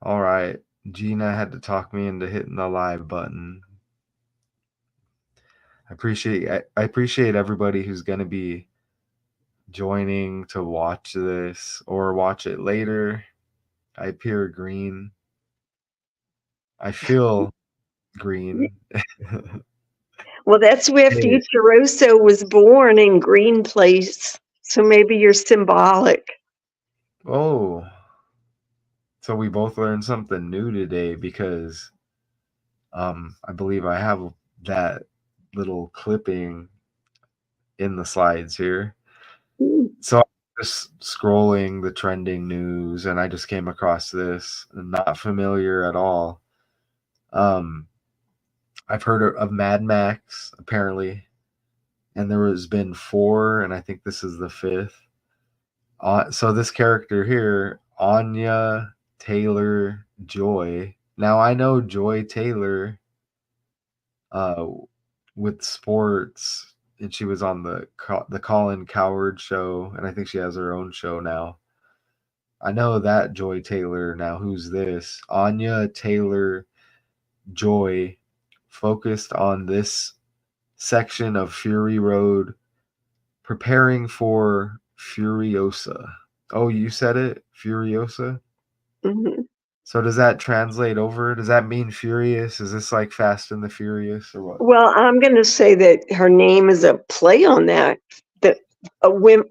All right. Gina had to talk me into hitting the live button. I appreciate everybody who's going to be joining to watch this or watch it later. I appear green. I feel green. Well, that's where Hey, Furiosa was born in Green Place. So maybe you're symbolic. oh, so we both learned something new today because I believe I have that little clipping in the slides here. Mm, So I'm just scrolling the trending news and I just came across this, not familiar at all. Um, I've heard of Mad Max apparently, and there has been four, and I think this is the fifth. So this character here, Anya Taylor Joy. Now I know Joy Taylor uh, with sports, and she was on the Colin Coward show, and I think she has her own show now. I know that Joy Taylor. Now who's this? Anya Taylor Joy focused on this section of Fury Road, preparing for Furiosa. Oh, you said it, Furiosa. mhm. So does that translate over? Does that mean furious? Is this like Fast and the Furious or what? Well, I'm going to say that her name is a play on that. That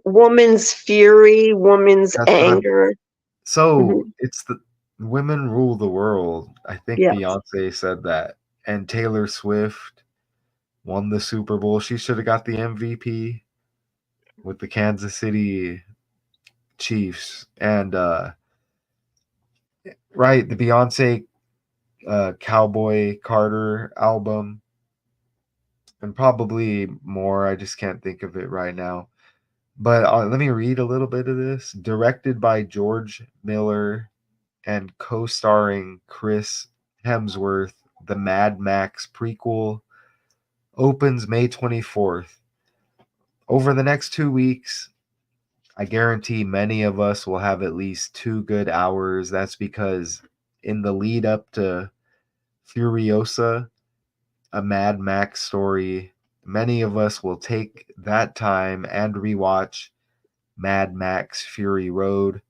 woman's fury, woman's That's what I'm. anger. So Mhm. it's the women rule the world. I think Yes. Beyonce said that, and Taylor Swift won the Super Bowl. She should have got the MVP with the Kansas City Chiefs, and right, the Beyonce Cowboy Carter album, and probably more. I just can't think of it right now. But let me read a little bit of this. Directed by George Miller and co-starring Chris Hemsworth, the Mad Max prequel opens May 24th. Over the next 2 weeks, I guarantee many of us will have at least 2 good hours. That's because in the lead up to Furiosa, a Mad Max story, many of us will take that time and rewatch Mad Max Fury Road.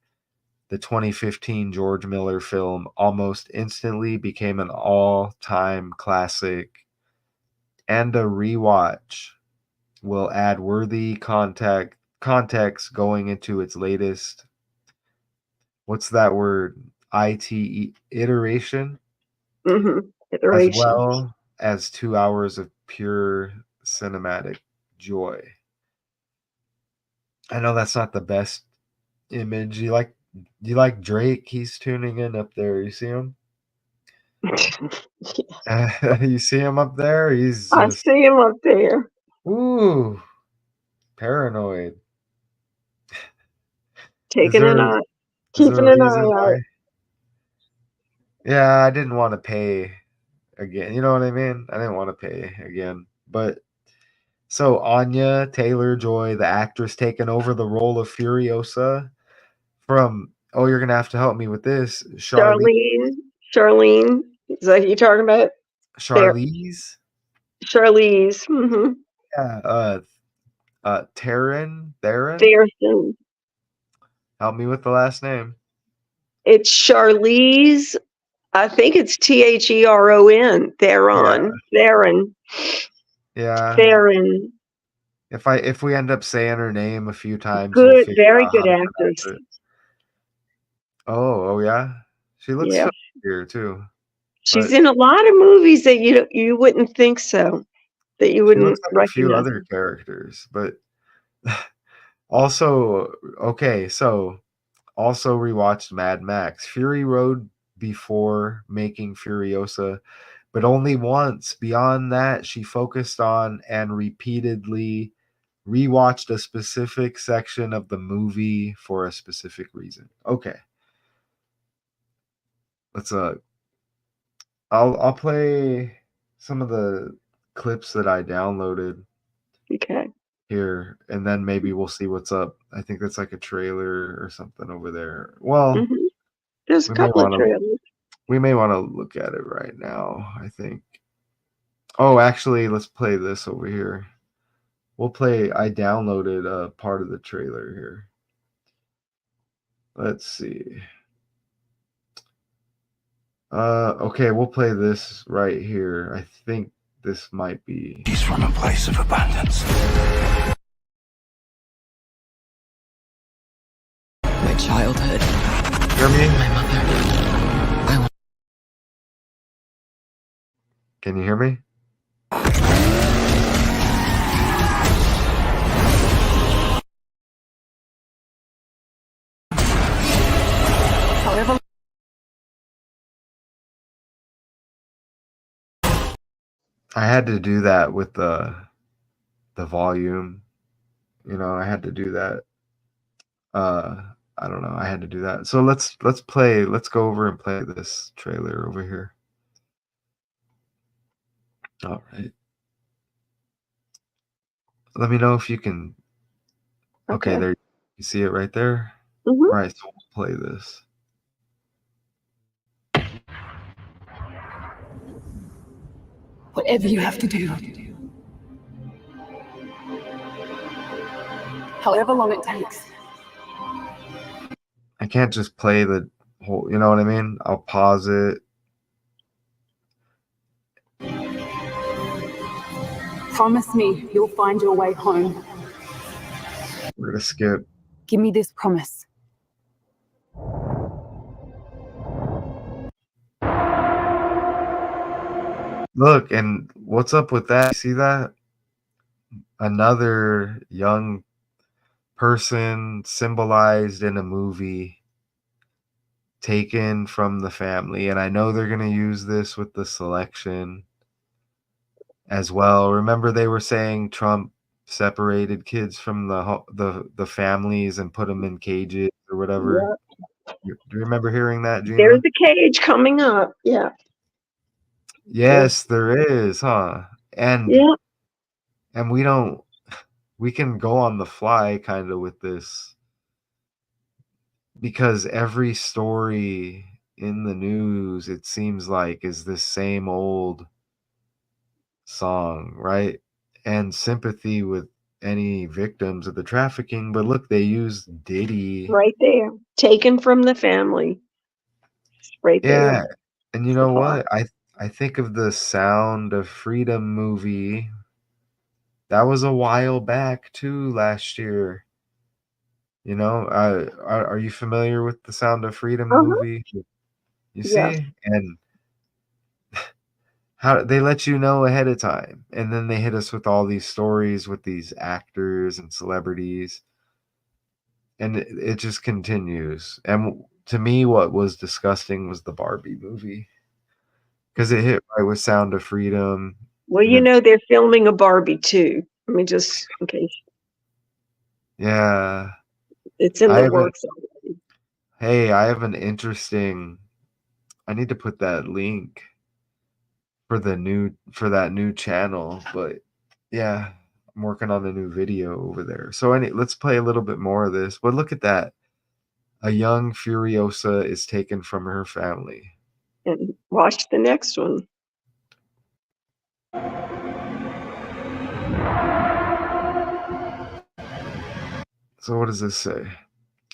The 2015 George Miller film almost instantly became an all time classic, and a rewatch will add worthy context going into its latest, what's that word? Iteration, as Iteration. well as 2 hours of pure cinematic joy. I know that's not the best image. You like Drake? He's tuning in up there. You see him? You see him up there? He's I just see him up there, ooh paranoid. Is taking there an eye, is there keeping a an reason eye why? out. Yeah, I didn't want to pay again. You know what I mean? I didn't want to pay again. But so Anya Taylor Joy, the actress taking over the role of Furiosa from, oh, you're gonna have to help me with this, Charlene, Charlene, is that who you're talking about? There, Charlize. Charlize. Yeah, Theron. Thereson. Help me with the last name. It's Charlize. I think it's Theron. Yeah, Theron. yeah. Theron. If we end up saying her name a few times, we'll Good, figure very out how good to actress. pronounce it. Oh, yeah. She looks Yeah, familiar too, she's but in a lot of movies that you wouldn't think so, that you she looks wouldn't like a few recognize other her. characters. But also, okay, so also rewatched Mad Max Fury Road before making Furiosa, but only once. Beyond that, she focused on and repeatedly rewatched a specific section of the movie for a specific reason. Okay, let's I'll play some of the clips that I downloaded Okay. here, and then maybe we'll see what's up. I think that's like a trailer or something over there. Well, hmm There's a we may couple of want to trailers. We may want to look at it right now, I think. Oh, actually, let's play this over here. We'll play. I downloaded a part of the trailer here. Let's see. Okay, we'll play this right here. I think this might be. He's from a place of abundance. My childhood. Hear me? My mother. Can you hear me? However, I had to do that with the volume. You know, I had to do that. I don't know. I had to do that. So let's play. Let's go over and play this trailer over here. All right. Let me know if you can. Okay, Okay. there. You see it right there. Mhm. All right, so we'll play this. whatever you have to do. However long it takes. I can't just play the whole. You know what I mean? I'll pause it. Promise me you'll find your way home. We're gonna skip. Give me this promise. Look, and what's up with that? See that? Another young person symbolized in a movie taken from the family. And I know they're going to use this with the selection as well. Remember, they were saying Trump separated kids from the families and put them in cages or whatever. Yeah. Do you remember hearing that, There's Gina? a cage coming up. Yeah. Yes, there is, huh? And Yeah. and we can go on the fly kind of with this because every story in the news, it seems like, is this same old song, right? And sympathy with any victims of the trafficking. But look, they used Diddy. Right there. Taken from the family. Right there. Yeah. And you The know part. what? I think of the Sound of Freedom movie. That was a while back too, last year. You know, are you familiar with the Sound of Freedom Uh-huh. movie? You Yes. see? And how they let you know ahead of time, and then they hit us with all these stories with these actors and celebrities, and it just continues. And to me, what was disgusting was the Barbie movie because it hit right with Sound of Freedom, Well, and then they're filming a Barbie too. I mean, just in case yeah, it's in I the haven't. works already. Hey, I have an interesting. I need to put that link for that new channel, but yeah, I'm working on a new video over there. So let's play a little bit more of this. But look at that. A young Furiosa is taken from her family. And watch the next one. So what does this say?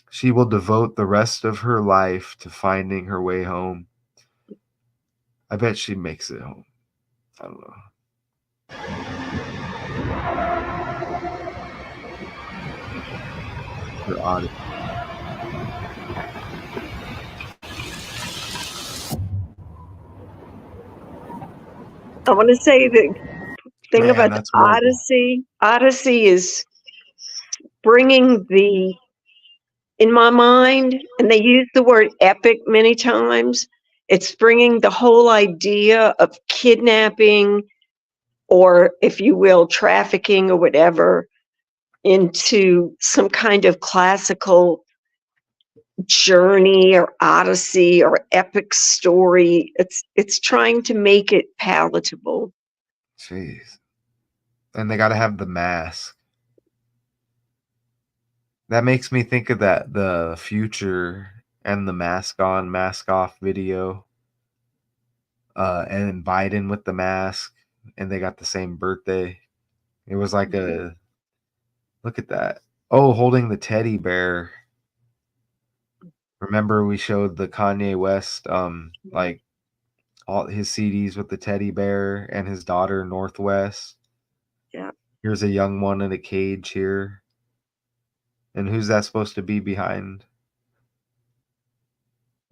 She will devote the rest of her life to finding her way home. I bet she makes it home. I don't know. Her audio. I want to say the thing Man, about the that's horrible. Odyssey is bringing in my mind, and they use the word epic many times, it's bringing the whole idea of kidnapping, or if you will, trafficking or whatever, into some kind of classical journey or odyssey or epic story. It's trying to make it palatable. Jeez. And they got to have the mask. That makes me think of the future and the mask on, mask off video. and Biden with the mask, and they got the same birthday. It was like a look at that. Oh, holding the teddy bear. Remember we showed the Kanye West like all his CDs with the teddy bear and his daughter Northwest. Yeah. Here's a young one in a cage here. And who's that supposed to be behind?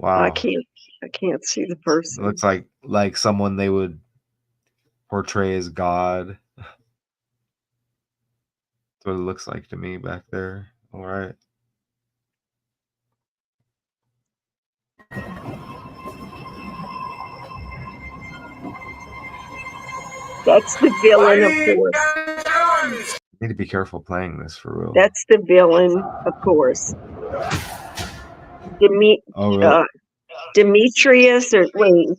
I Wow. can't see the person. Looks like someone they would portray as God. That's what it looks like to me back there. All right. That's the villain, of course. Need to be careful playing this for real. That's the villain, of course. Oh, really? Demetrius, or wait,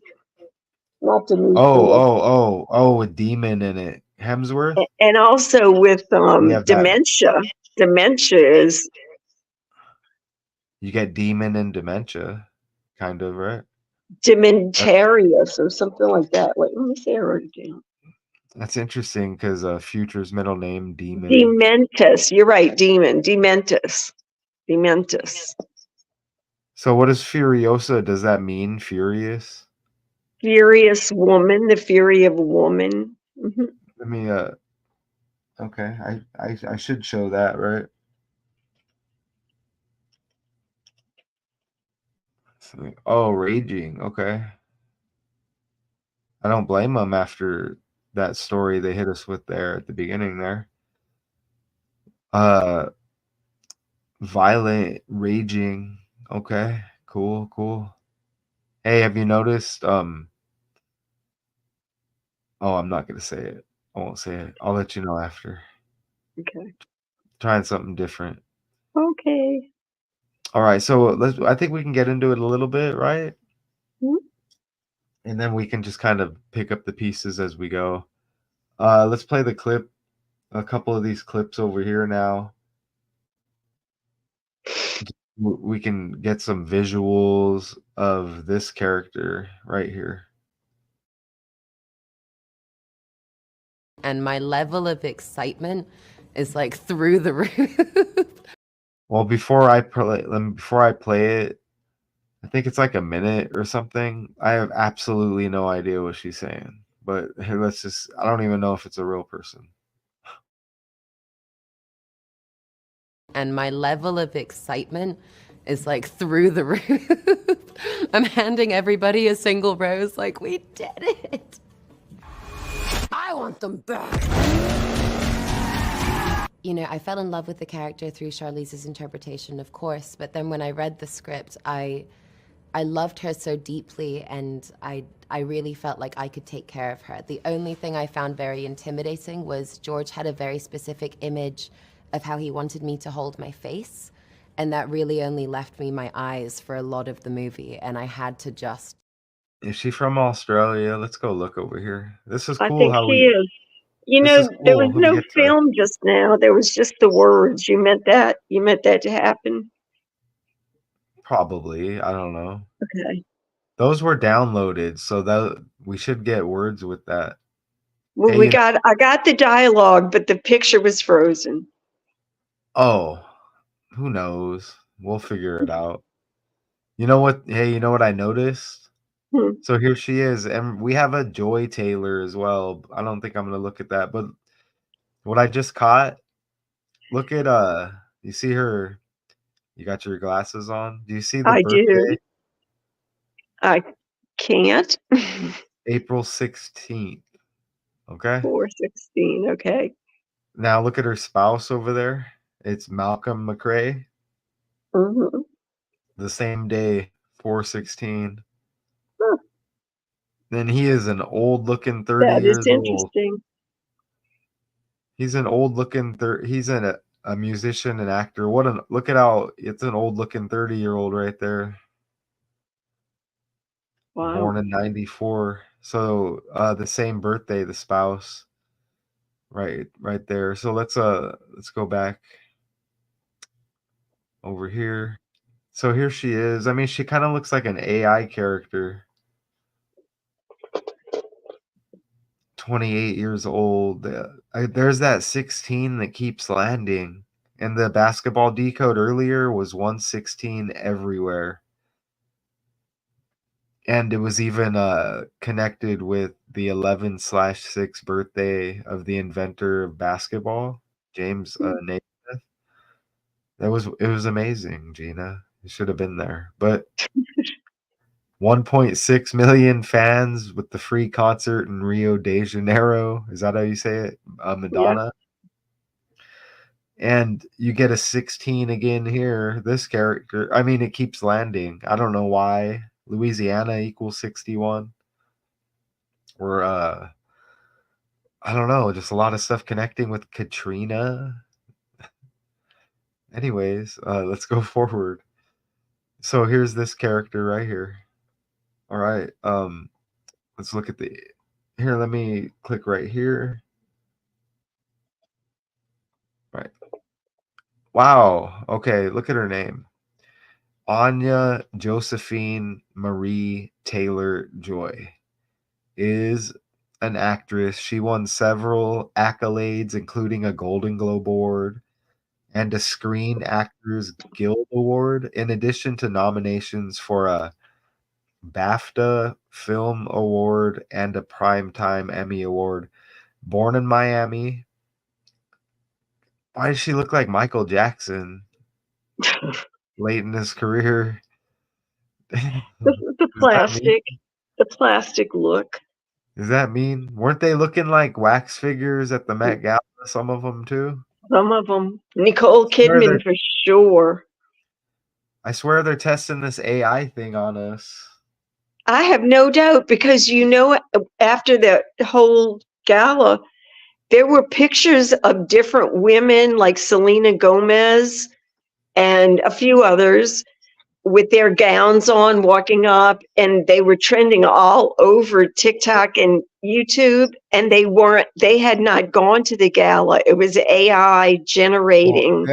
not Demetrius. A demon in it. Hemsworth? And also with We have that. dementia. Dementia is You get demon and dementia, kind of, right? dementarius or something like that. Wait, let me say it right again. That's interesting because Future's middle name, Demon. Dementus. You're right, demon. Dementus. Dementus. So what is Furiosa? Does that mean furious? Furious woman, the fury of a woman. Mhm. Let me okay, I should show that, right? Oh, raging. Okay. I don't blame them after that story they hit us with there at the beginning there. Uh Violent, raging. Okay. Cool, cool. Hey, have you noticed oh, I'm not gonna say it. I won't say it. I'll let you know after. Okay. Trying something different. Okay. All right, so I think we can get into it a little bit, right? Mhm. And then we can just kind of pick up the pieces as we go. Let's play the clip, a couple of these clips over here now. We can get some visuals of this character right here. And my level of excitement is like through the roof. Well, before I play it, I think it's like a minute or something. I have absolutely no idea what she's saying. But hey, I don't even know if it's a real person. And my level of excitement is like through the roof. I'm handing everybody a single rose, like, we did it. I want them back. You know, I fell in love with the character through Charlize's interpretation, of course, but then when I read the script, I loved her so deeply, and I really felt like I could take care of her. The only thing I found very intimidating was George had a very specific image of how he wanted me to hold my face, and that really only left me my eyes for a lot of the movie, and I had to just... Is she from Australia? Let's go look over here. This is I cool think how she we is. You this know, is there cool. was Let me no get to it. film just now. There was just the words. You meant that? You meant that to happen? Probably. I don't know. Okay. Those were downloaded, so that we should get words with that. Well, Hey, I got the dialogue, but the picture was frozen. oh, who knows? We'll figure it out. You know what? Hey, you know what I noticed? Hmm. So here she is, and we have a Joy Taylor as well. I don't think I'm gonna look at that, but what I just caught, look at you see her, you got your glasses on. Do you see the I birthday? do. I can't. April 16th. Okay. 416. Okay. Now look at her spouse over there. It's Malcolm McRae. Hmm. The same day, 416. Huh. Then he is an old looking 30 That is years old. interesting. He's an old looking he's a musician and actor. Look at how it's an old looking 30-year-old right there. Wow. Born in 94. So the same birthday, the spouse. Right there. So let's go back over here. So here she is. I mean, she kind of looks like an AI character. 28 years old. There's that 16 that keeps landing. And the basketball decode earlier was 116 everywhere. And it was even connected with the 11/6 birthday of the inventor of basketball, James Naismith. It was amazing, Gina. You should have been there. But 1.6 million fans with the free concert in Rio de Janeiro. Is that how you say it? Yeah. Madonna. And you get a 16 again here. This character, I mean, it keeps landing. I don't know why. Louisiana equals 61. Or I don't know, just a lot of stuff connecting with Katrina. Anyways, let's go forward. So here's this character right here. All right. Let's look at the here. Let me click right here. Right. Wow. Okay, look at her name. Anya Josephine Marie Taylor Joy is an actress. She won several accolades, including a Golden Globe Award and a Screen Actors Guild Award, in addition to nominations for a BAFTA Film Award and a Primetime Emmy Award. Born in Miami. Why does she look like Michael Jackson late in his career? The Does that mean? plastic look. Does that mean? Weren't they looking like wax figures at the Met Gala? Some of them too. Some of them. Nicole Swear Kidman for sure. I swear they're testing this AI thing on us. I have no doubt because after the whole gala, there were pictures of different women like Selena Gomez and a few others with their gowns on walking up, and they were trending all over TikTok and YouTube, and they had not gone to the gala. It was AI generating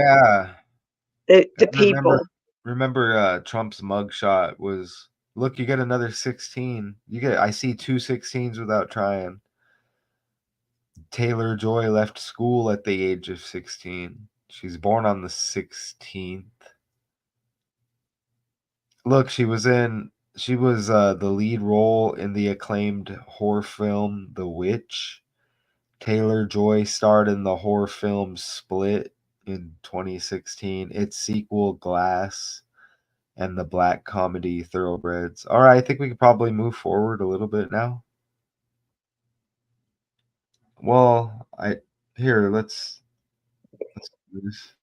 the people. Remember Trump's mugshot was, look, you get another 16. I see 2 16s without trying. Taylor Joy left school at the age of 16. She's born on the 16th. Look, she was the lead role in the acclaimed horror film The Witch. Taylor Joy starred in the horror film Split in 2016, its sequel Glass, and the black comedy Thoroughbreds. All right, I think we could probably move forward a little bit now. Well, let's do this.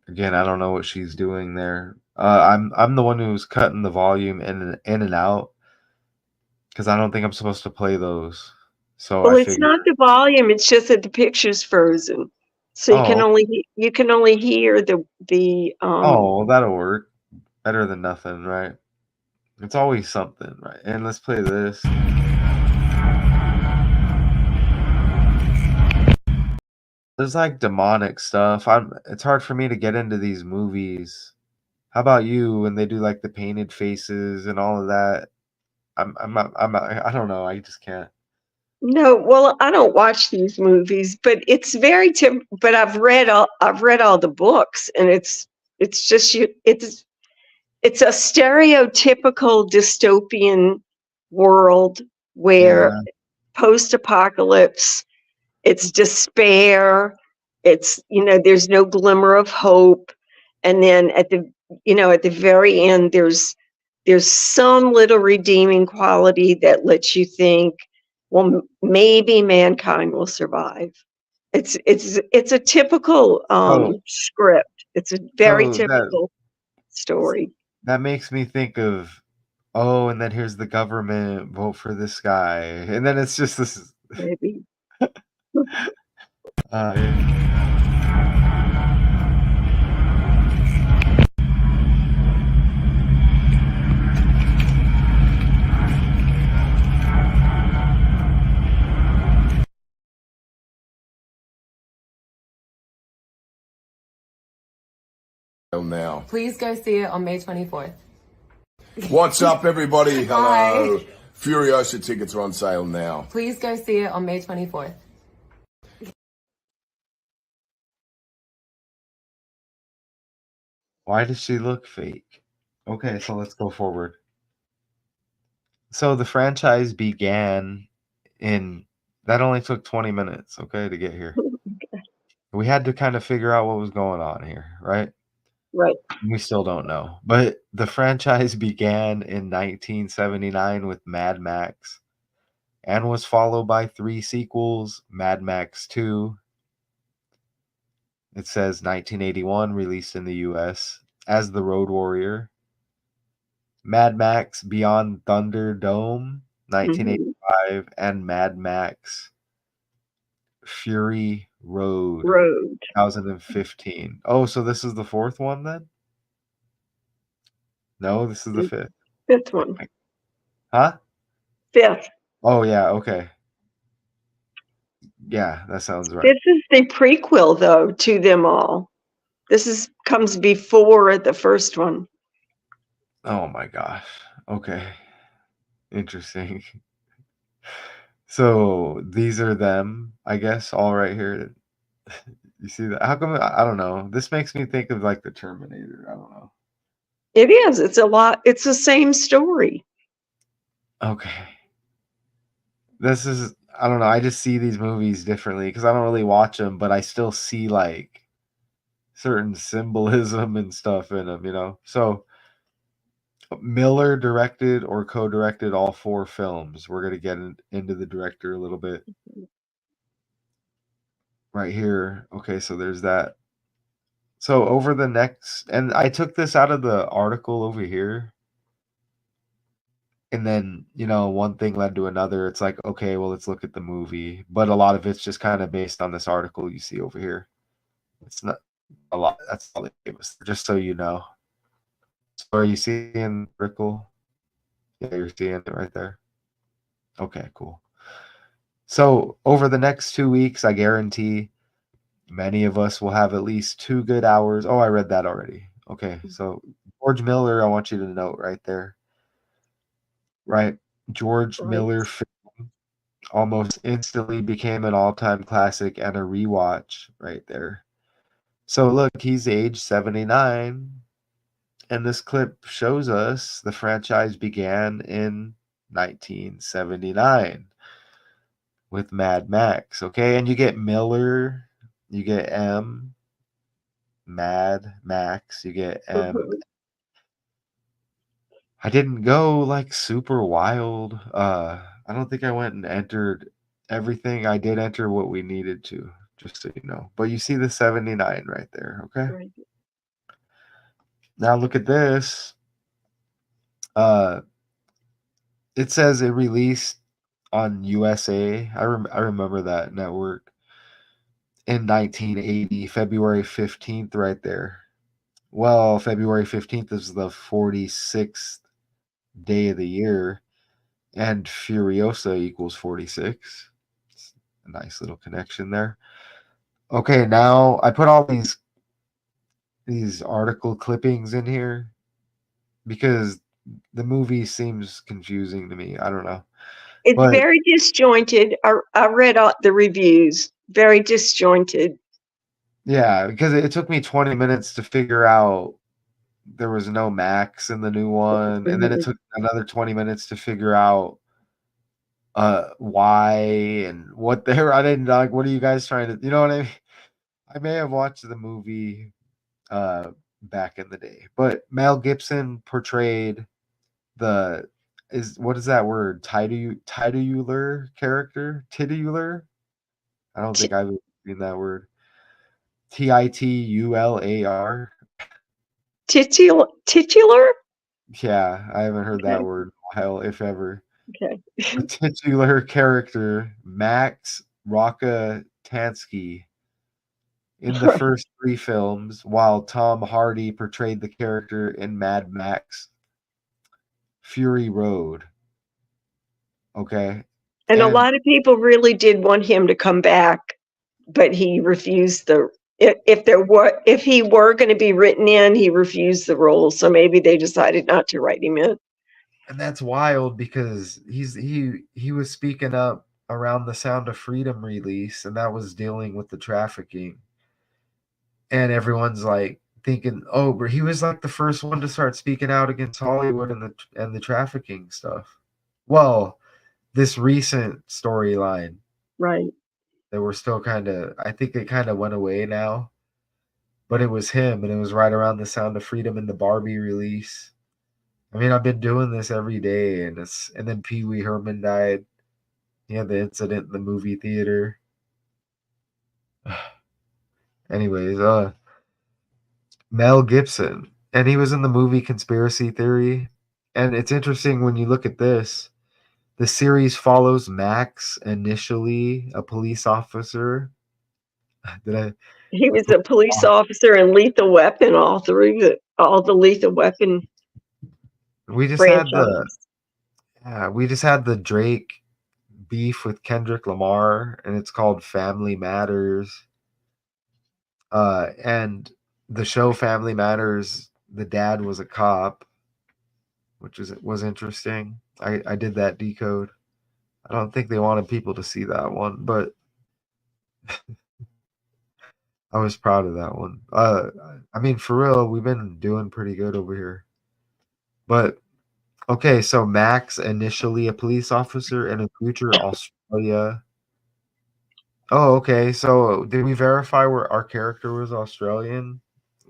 Again, I don't know what she's doing there. I'm the one who's cutting the volume in and out because I don't think I'm supposed to play those. So Well, it's not the volume; it's just that the picture's frozen, so you can only hear the. Oh, that'll work. Better than nothing, right? It's always something, right? And let's play this. There's like demonic stuff. It's hard for me to get into these movies. How about you when they do like the painted faces and all of that? I don't know. I just can't. No, well, I don't watch these movies, but it's very but I've read all the books, and it's a stereotypical dystopian world where post-apocalypse, it's despair, it's there's no glimmer of hope, and then at the very end there's some little redeeming quality that lets you think, well, maybe mankind will survive. It's a typical script. It's a very typical story. That makes me think of, and then here's the government, vote for this guy, and then it's just this. Maybe. now. Please go see it on May 24th. What's up, everybody? Hello. Hi. Furiosa tickets are on sale now. Please go see it on May 24th. Why does she look fake? Okay, so let's go forward. So the franchise began in that only took 20 minutes, okay, to get here. We had to kind of figure out what was going on here, right? Right. We still don't know. But the franchise began in 1979 with Mad Max and was followed by 3 sequels, Mad Max 2. It says 1981 released in the US as The Road Warrior. Mad Max Beyond Thunderdome, Mhm. 1985, and Mad Max Fury Road, Road. 2015. Oh, so this is the 4th one then? No, this is the 5th. 5th one. Huh? 5th. Oh, yeah, okay. Yeah, that sounds right. This is the prequel, though, to them all. This comes before the first one. Oh my gosh. Okay. Interesting. So these are them, I guess, all right here. You see that? How come? I don't know. This makes me think of like the Terminator. I don't know. It is. It's a lot. It's the same story. Okay. This is, I don't know. I just see these movies differently because I don't really watch them, but I still see like certain symbolism and stuff in them, you know? So Miller directed or co-directed all 4 films. We're going to get into the director a little bit right here. Okay, so there's that. So over the next, and I took this out of the article over here. And then, one thing led to another. It's like, okay, well, let's look at the movie. But a lot of it's just kind of based on this article you see over here. It's not a lot. That's all they gave us, just so you know. So are you seeing the article? Yeah, you're seeing it right there. Okay, cool. So over the next 2 weeks, I guarantee many of us will have at least 2 good hours. Oh, I read that already. Okay, so George Miller, I want you to note right there. Right? George Right. Miller film almost instantly became an all-time classic and a rewatch right there. So look, he's age 79, and this clip shows us the franchise began in 1979 with Mad Max, okay? And you get Miller, you get M, Mad Max, you get M. Mhm. I didn't go like super wild. I don't think I went and entered everything. I did enter what we needed to, just so you know. But you see the 79 right there, okay? Right. Now look at this. Uh, it says it released on USA. I remember that network in 1980, February 15th, right there. Well, February 15th is the 46th day of the year, and Furiosa equals 46. It's a nice little connection there. Okay, now I put all these article clippings in here because the movie seems confusing to me. I don't know. It's But very disjointed. I read all the reviews. Very disjointed. yeah, because it took me 20 minutes to figure out there was no Max in the new one, and then it Mhm. took another 20 minutes to figure out why and what they're I didn't like what are you guys trying to, you know what I mean? I may have watched the movie back in the day, but Mel Gibson portrayed the is what is that word? Titular character? Titular? I don't think I've seen that word. Titular. Titular? Yeah, I haven't heard that Okay. word in a while, if ever. Okay. The titular character, Max Rockatansky, in the first 3 films, while Tom Hardy portrayed the character in Mad Max Fury Road. Okay. And a And lot of people really did want him to come back, but he refused the If he were going to be written in, he refused the role, so maybe they decided not to write him in. And that's wild because he was speaking up around the Sound of Freedom release, and that was dealing with the trafficking. And everyone's like thinking, oh, but he was like the first one to start speaking out against Hollywood and the trafficking stuff. Well, this recent storyline Right. that we're still kind of, I think it kind of went away now, but it was him, and it was right around the Sound of Freedom and the Barbie release. I mean, I've been doing this every day, and then Pee Wee Herman died. He had the incident in the movie theater. Anyways, Mel Gibson, and he was in the movie Conspiracy Theory. And it's interesting when you look at this. The series follows Max, initially a police officer. Did I? He was a police officer in Lethal Weapon all the Lethal Weapon We just had the franchise. we just had the Drake beef with Kendrick Lamar, and it's called Family Matters. And the show Family Matters, the dad was a cop, which was interesting. I did that decode. I don't think they wanted people to see that one, but I was proud of that one. I mean, for real, we've been doing pretty good over here. But okay, so Max, initially a police officer, and in future Australia. Oh, okay. So did we verify where our character was Australian?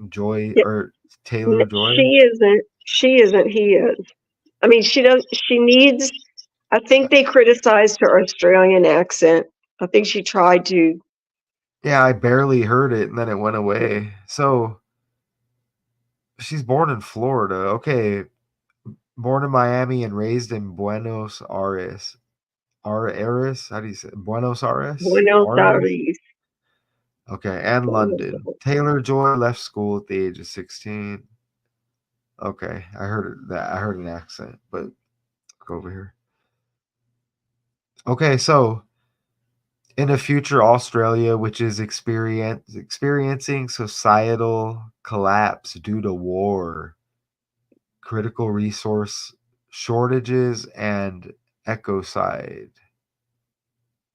Joy Yeah, or Taylor Joy? she isn't. She isn't. He is. I mean, she does. She needs. I think they criticized her Australian accent. I think she tried to. Yeah, I barely heard it and then it went away. So she's born in Florida. Okay, born in Miami and raised in Buenos Aires. Aires? How do you say it? Buenos Aires? Buenos Aires? Aires. Okay, and Buenos London. Aires. Taylor Joy left school at the age of 16. Okay, I heard that. I heard an accent, but go over here. Okay, so in a future Australia, which is experiencing societal collapse due to war, critical resource shortages, and ecocide.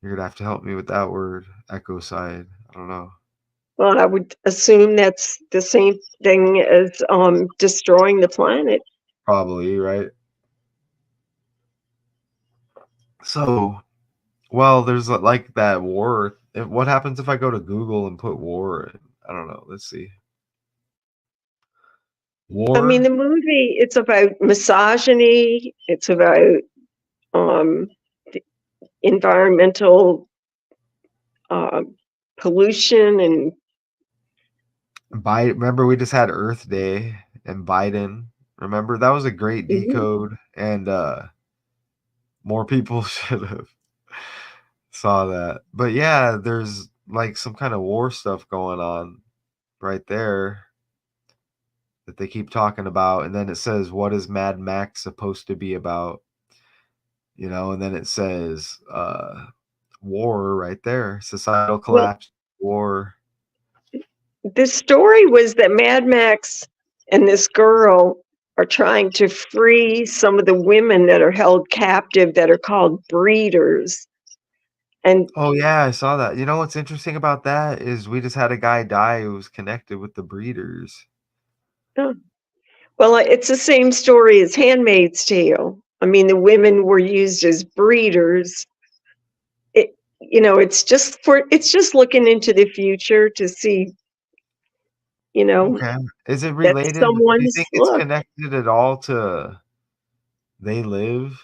You're gonna have to help me with that word, ecocide. I don't know. Well, I would assume that's the same thing as destroying the planet. Probably, right? So, well, there's like that war. What happens if I go to Google and put war in? I don't know. Let's see. I mean, War? the movie, it's about misogyny. It's about the environmental pollution and Biden. Remember, we just had Earth Day and Biden. Remember, that was a great decode, and more people should have saw that. But yeah, there's like some kind of war stuff going on right there that they keep talking about, and then it says, "What is Mad Max supposed to be about?" You know, and then it says, "War" right there, societal well, collapse, war. the story was that Mad Max and this girl are trying to free some of the women that are held captive that are called breeders. And Oh yeah, I saw that. You know what's interesting about that is we just had a guy die who was connected with the breeders. oh, well, it's the same story as Handmaid's Tale. I mean, the women were used as breeders. It's just looking into the future to see, Okay. Is it that's related? Do you someone's think it's look. connected at all to They Live?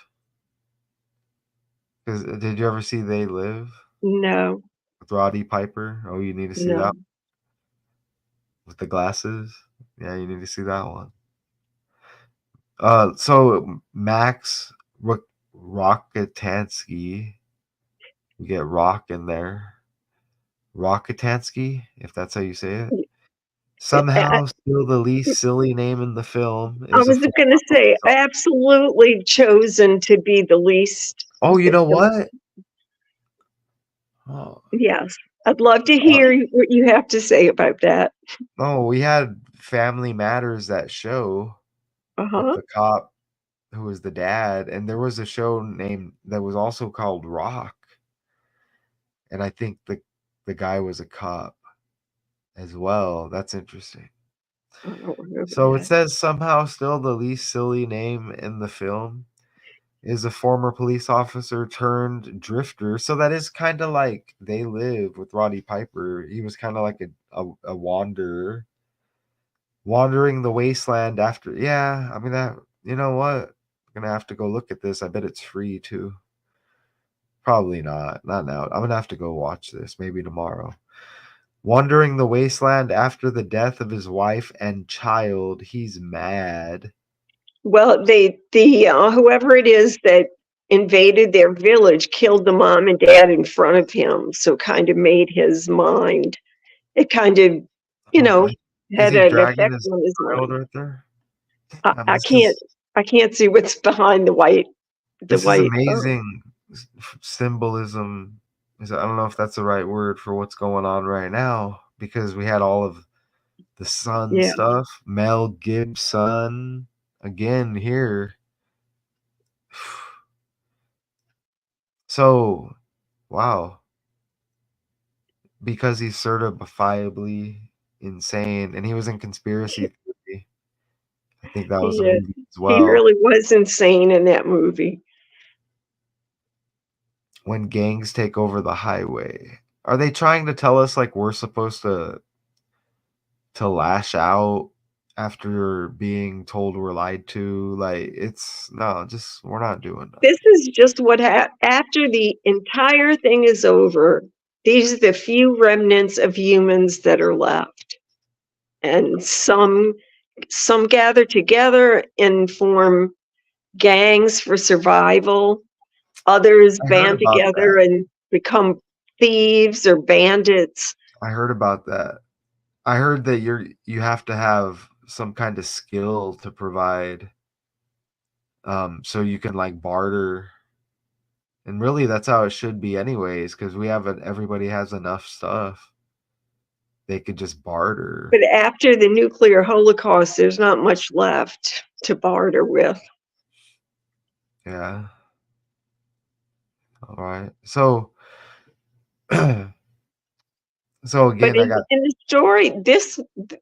'Cause did you ever see They Live No, with Roddy Piper? Oh, you need to see no. that with the glasses. Yeah, you need to see that one. So Max Rockatansky, you get Rock in there. Rockatansky, if that's how you say it. I, Somehow, still the least silly name in the film I is a was former going to say, police officer. absolutely chosen to be the least. Oh, you know The, what? Oh, yes, I'd love to hear what you have to say about that. Oh, we had Family Matters, that show with Uh-huh. the cop who was the dad, and there was a show named that was also called Rock, and I think the guy was a cop as well. That's interesting. I don't remember So it that. says somehow still the least silly name in the film is a former police officer turned drifter. So that is kind of like They Live with Roddy Piper. He was kind of like a wanderer, wandering the wasteland after. Yeah, I mean that. You know what? I'm gonna have to go look at this. I bet it's free too. Probably not. Not now. I'm gonna have to go watch this maybe tomorrow. Wandering the wasteland after the death of his wife and child. He's mad. Well, whoever it is that invaded their village killed the mom and dad in front of him, so kind of made his mind. It kind of, you Oh, know, is had he an dragging effect his on his child mind. right there? I This is can't see what's behind the white. The this is white. amazing symbolism. I don't know if that's the right word for what's going on right now because we had all of the Sun Yeah. stuff. Mel Gibson again here. So, wow, because he's certifiably insane, and he was in Conspiracy Theory. I think that was a He movie as he well. really was insane in that movie. When gangs take over the highway, are they trying to tell us like we're supposed to lash out after being told we're lied to? Like it's no, just we're not doing that. This is just what after the entire thing is over. These are the few remnants of humans that are left, and some gather together and form gangs for survival. Others I heard band about that. together and become thieves or bandits. I heard about that. I heard that you have to have some kind of skill to provide, so you can like barter, and really that's how it should be anyways, because everybody has enough stuff they could just barter. But after the nuclear holocaust, there's not much left to barter with. Yeah. All right. So so But again, I got in the story,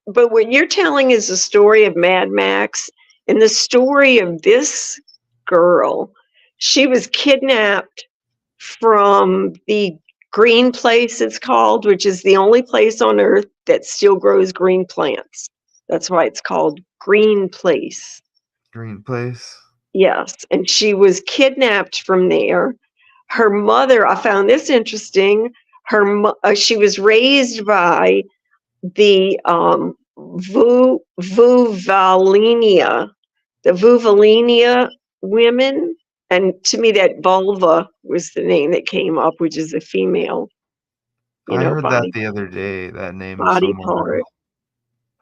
but what you're telling is the story of Mad Max. And the story of this girl, she was kidnapped from the green place, it's called, which is the only place on earth that still grows green plants. That's why it's called Green Place. Green Place. Yes. And she was kidnapped from there. Her mother, I found this interesting. She was raised by the Vuvalinia, the Vuvalinia women. And to me, that vulva was the name that came up, which is a female, I heard that body the other day, that name body somewhere. part.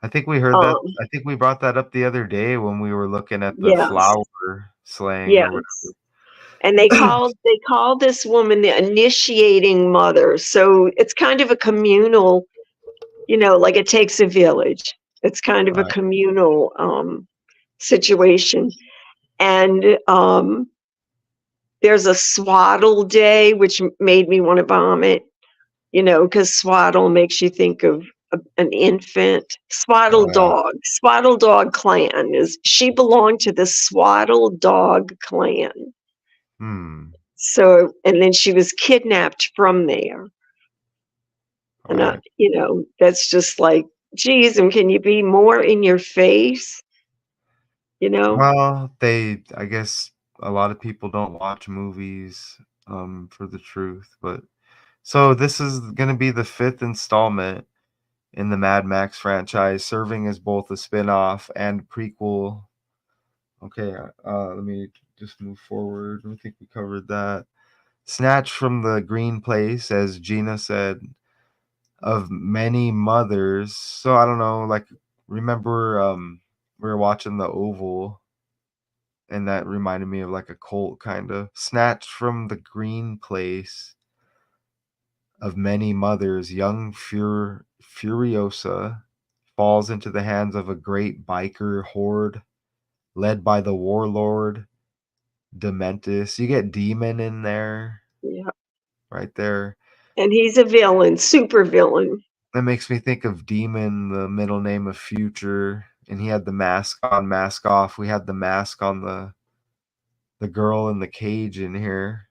I think we heard that. Um, I think we brought that up the other day when we were looking at the yes, flower slang or yes. And whatever. they called this woman the initiating mother. So it's kind of a communal, like it takes a village. It's kind of a Right. communal situation. And there's a swaddle day, which made me want to vomit, because swaddle makes you think of an infant. Oh yeah. Swaddle dog clan she belonged to the swaddle dog clan. Hmm. So, and then she was kidnapped from there. All And, right. that's just like, geez, and can you be more in your face? You know? Well, I guess a lot of people don't watch movies for the truth, but so this is going to be the fifth installment in the Mad Max franchise, serving as both a spin-off and prequel. Okay, let me just move forward. I think we covered that. Snatched from the green place, as Gina said, of many mothers. So I don't know, like remember we were watching the Oval and that reminded me of like a cult kind of. Snatched from the green place of many mothers, young Furiosa falls into the hands of a great biker horde led by the warlord Dementus. You get Demon in there, Yeah. right there. And he's a villain, super villain. That makes me think of Demon, the middle name of Future, and he had the mask on, mask off. We had the mask on the girl in the cage in here.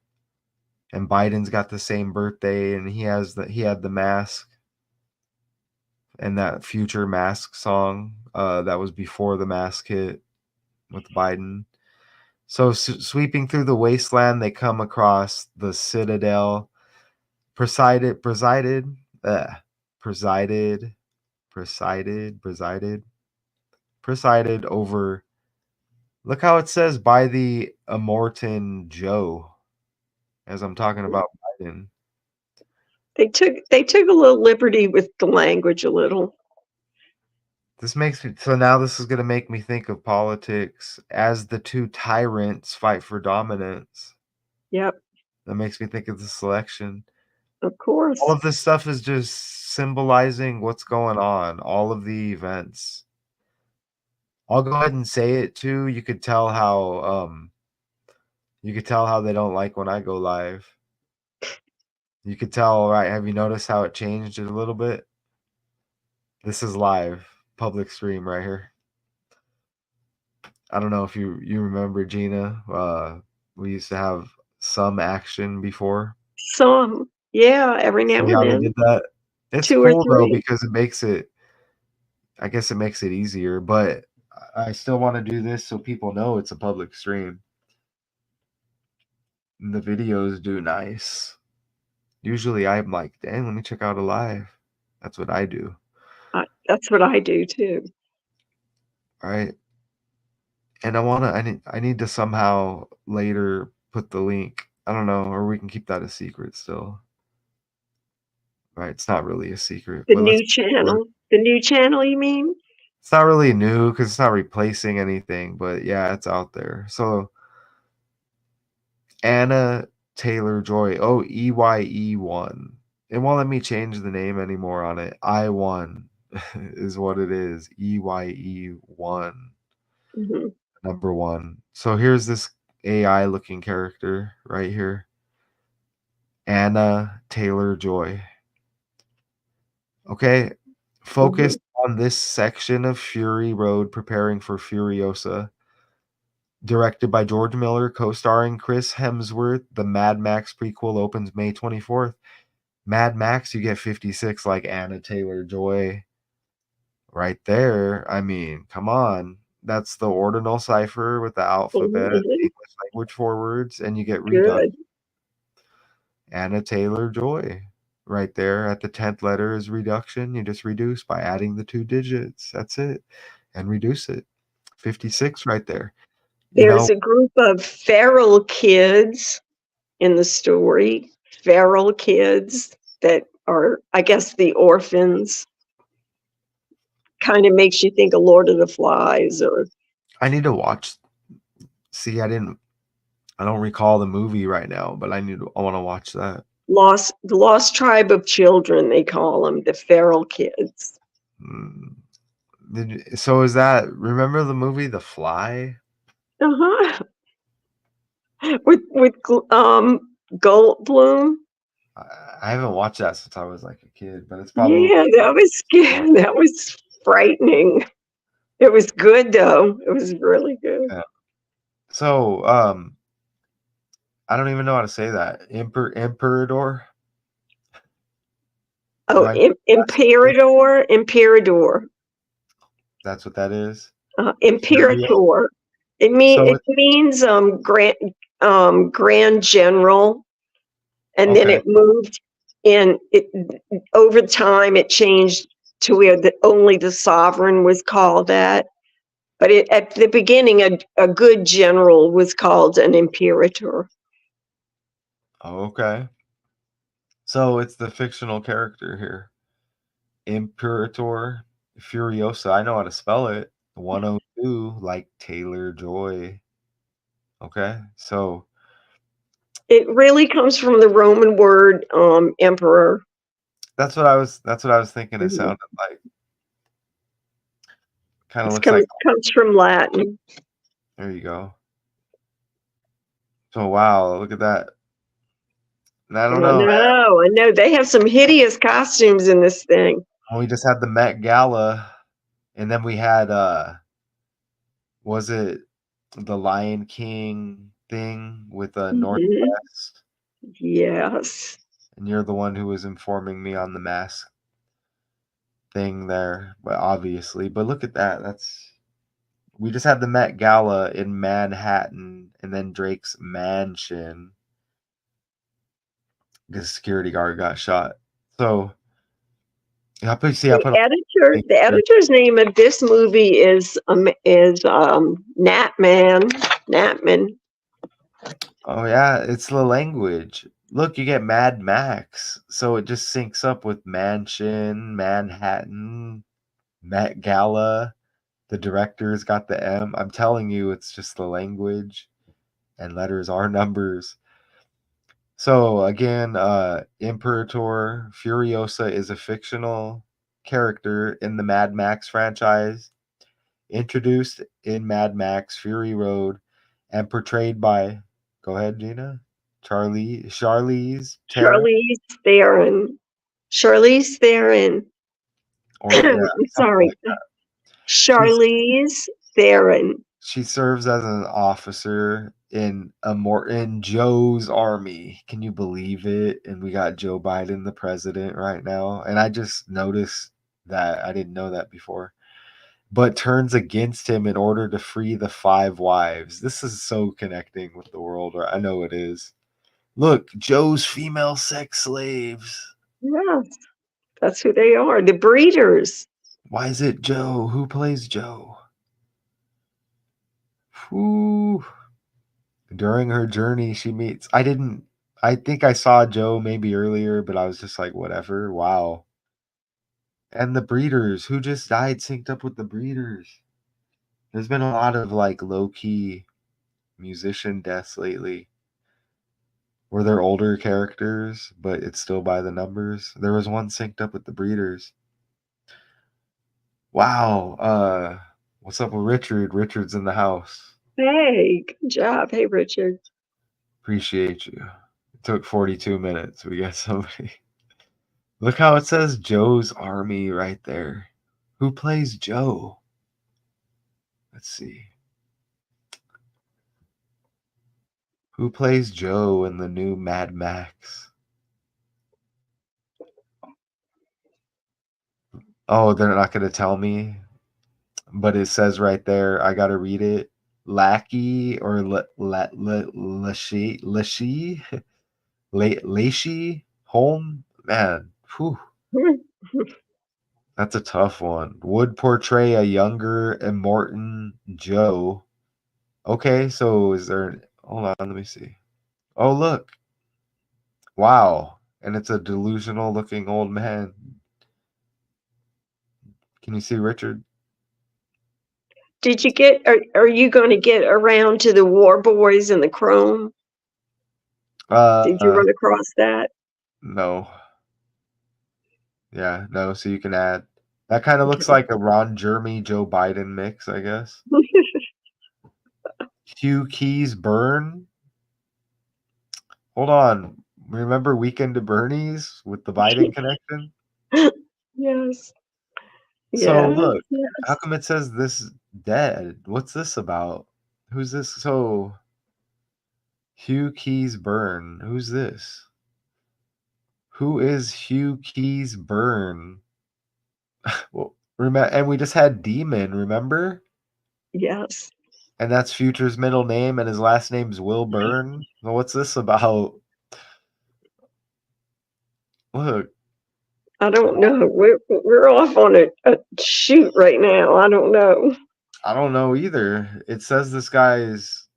And Biden's got the same birthday, and he had the mask and that Future Mask song. That was before the mask hit with Biden. So sweeping through the wasteland, they come across the Citadel, presided, uh, presided, presided, presided, presided over. Look how it says by the Immortan Joe, as I'm talking about Biden. They took a little liberty with the language a little. This makes me so now this is going to make me think of politics as the two tyrants fight for dominance. Yep, That makes me think of the selection. of course. All of this stuff is just symbolizing what's going on, all of the events. I'll go ahead and say it too. You could tell how they don't like when I go live. You could tell, right? Have you noticed how it changed it a little bit? This is live, public stream right here. I don't know if you remember Gina. We used to have some action before. Some, yeah, every now See and how they then, did that? It's 2 or cool though 3. because I guess it makes it easier, but I still want to do this so people know it's a public stream. And the videos do nice. Usually I'm like, dang, let me check out a live. That's what I do. That's what I do too. Right. And I need to somehow later put the link. I don't know, or we can keep that a secret still. Right. It's not really a secret, The but let's new channel. The new channel, you mean? it's not really new because it's not replacing anything, but yeah, it's out there. So Anna Taylor Joy, EYE1. It won't let me change the name anymore on it. I1 is what it is. EYE1, Mhm. number one. So here's this AI looking character right here. Anna Taylor Joy. Okay. Focused on this section of Fury Road preparing for Furiosa. Directed by George Miller, co-starring Chris Hemsworth, the Mad Max prequel opens May 24th. Mad Max, you get 56 like Anna Taylor-Joy right there. I mean, come on. That's the ordinal cipher with the alphabet, Mhm. English language forwards, and you get reduction. Good. Anna Taylor-Joy right there at the 10th letter is reduction. You just reduce by adding the 2 digits. That's it. And reduce it. 56 right there. You know, There's a group of feral kids in the story. Feral kids that are, I guess, the orphans. Kind of makes you think of Lord of the Flies or I need to watch. See, I don't recall the movie right now, but I want to watch that. the Lost Tribe of Children, they call them, the feral kids. Mm. So is that remember the movie The Fly? Uh-huh. With Goldblum. I haven't watched that since I was like a kid, but it's probably Yeah, that was scary. That was frightening. It was good though. It was really good. yeah. So I don't even know how to say that. Emperador. Do Oh, I know Imperador. that's what that is? Furio? Imperator. So It means grand general, and then okay. it moved in it over time. It changed to where only the sovereign was called that. But at the beginning, a good general was called an imperator. Okay. So it's the fictional character here. Imperator Furiosa. I know how to spell it. 102, like Taylor Joy. Okay. So It really comes from the Roman word emperor. That's what I was thinking it Mhm. sounded like. Kind of It looks like comes from Latin. there you go. So wow, look at that. And I don't know, man. I know. They have some hideous costumes in this thing. We just had the Met Gala, and then we had was it the Lion King thing with Mhm. Northwest? Yes. And you're the one who was informing me on the mask thing there, but obviously. But look at that. We just had the Met Gala in Manhattan, and then Drake's mansion. The security guard got shot. So I put The a the editor's name of this movie is Natman. Natman. Oh yeah, it's the language. Look, you get Mad Max, so it just syncs up with Mansion, Manhattan, Met Gala. The director's got the M. I'm telling you, it's just the language, and letters are numbers. So again, Imperator Furiosa is a fictional character in the Mad Max franchise, introduced in Mad Max Fury Road, and portrayed by, go ahead, Gina, Charlize Theron, Charlize Theron. Charlize Theron. or yeah, I'm something sorry. like that. Charlize Theron. She serves as an officer in Joe's army. Can you believe it? And we got Joe Biden, the president, right now. And I just noticed that I didn't know that before. But turns against him in order to free the 5 wives. This is so connecting with the world. Or I know it is. Look, Joe's female sex slaves. Yes, that's who they are. The breeders. Why is it Joe? Who plays Joe? Whew. During her journey, she meets. I think I saw Joe maybe earlier, but I was just like, whatever. Wow. And the breeders, who just died, synced up with the breeders. There's been a lot of like low key musician deaths lately where they're older characters, but it's still by the numbers. There was one synced up with the breeders. Wow. What's up with Richard? Richard's in the house. Hey, good job. Hey, Richard. Appreciate you. It took 42 minutes. We got somebody. Look how it says Joe's Army right there. Who plays Joe? Let's see. Who plays Joe in the new Mad Max? Oh, they're not going to tell me, but it says right there. I got to read it. Lackey or Lashi, Lacey Home? Man, whew, that's a tough one. Would portray a younger Immortan Joe. Okay, so is there. Hold on, let me see. Oh, look. Wow. And it's a delusional looking old man. Can you see Richard? Did you get? Are you going to get around to the War Boys and the Chrome? Did you Uh, run across that? no. Yeah, no. So you can add. That kind of looks Okay. like a Ron Jeremy, Joe Biden mix, I guess. Hugh Keys Burn. Hold on. Remember Weekend at Bernie's with the Biden connection? Yes. So Yes. look, how Yes. come it says this dead? What's this about? Who's this? So Hugh Keys Burn. Who's this? Who is Hugh Keys Burn? Well, remember, and we just had Demon, remember? Yes. And that's Future's middle name, and his last name's Will Burn. Well, what's this about? Look, I don't know. We're off on a shoot right now. I don't know. I don't know either. It says this guy is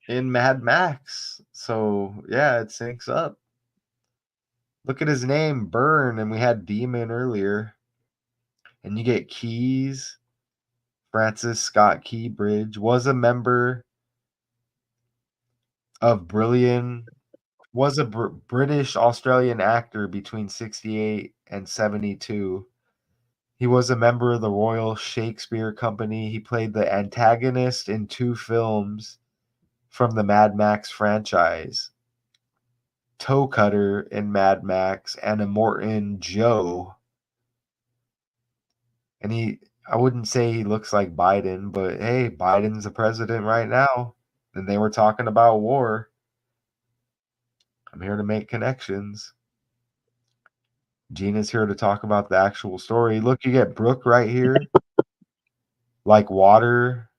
in Mad Max, so yeah, it syncs up. Look at his name, Burn, and we had Demon earlier, and you get Keys. Francis Scott Keybridge was a member of Brilliant was a British Australian actor between 68 and 72. He was a member of the Royal Shakespeare Company. He played the antagonist in 2 films from the Mad Max franchise. Toe Cutter in Mad Max and Immortan Joe. And I wouldn't say he looks like Biden, but hey, Biden's the president right now. And they were talking about war. I'm here to make connections. Gina's here to talk about the actual story. Look, you get Brooke right here, like water.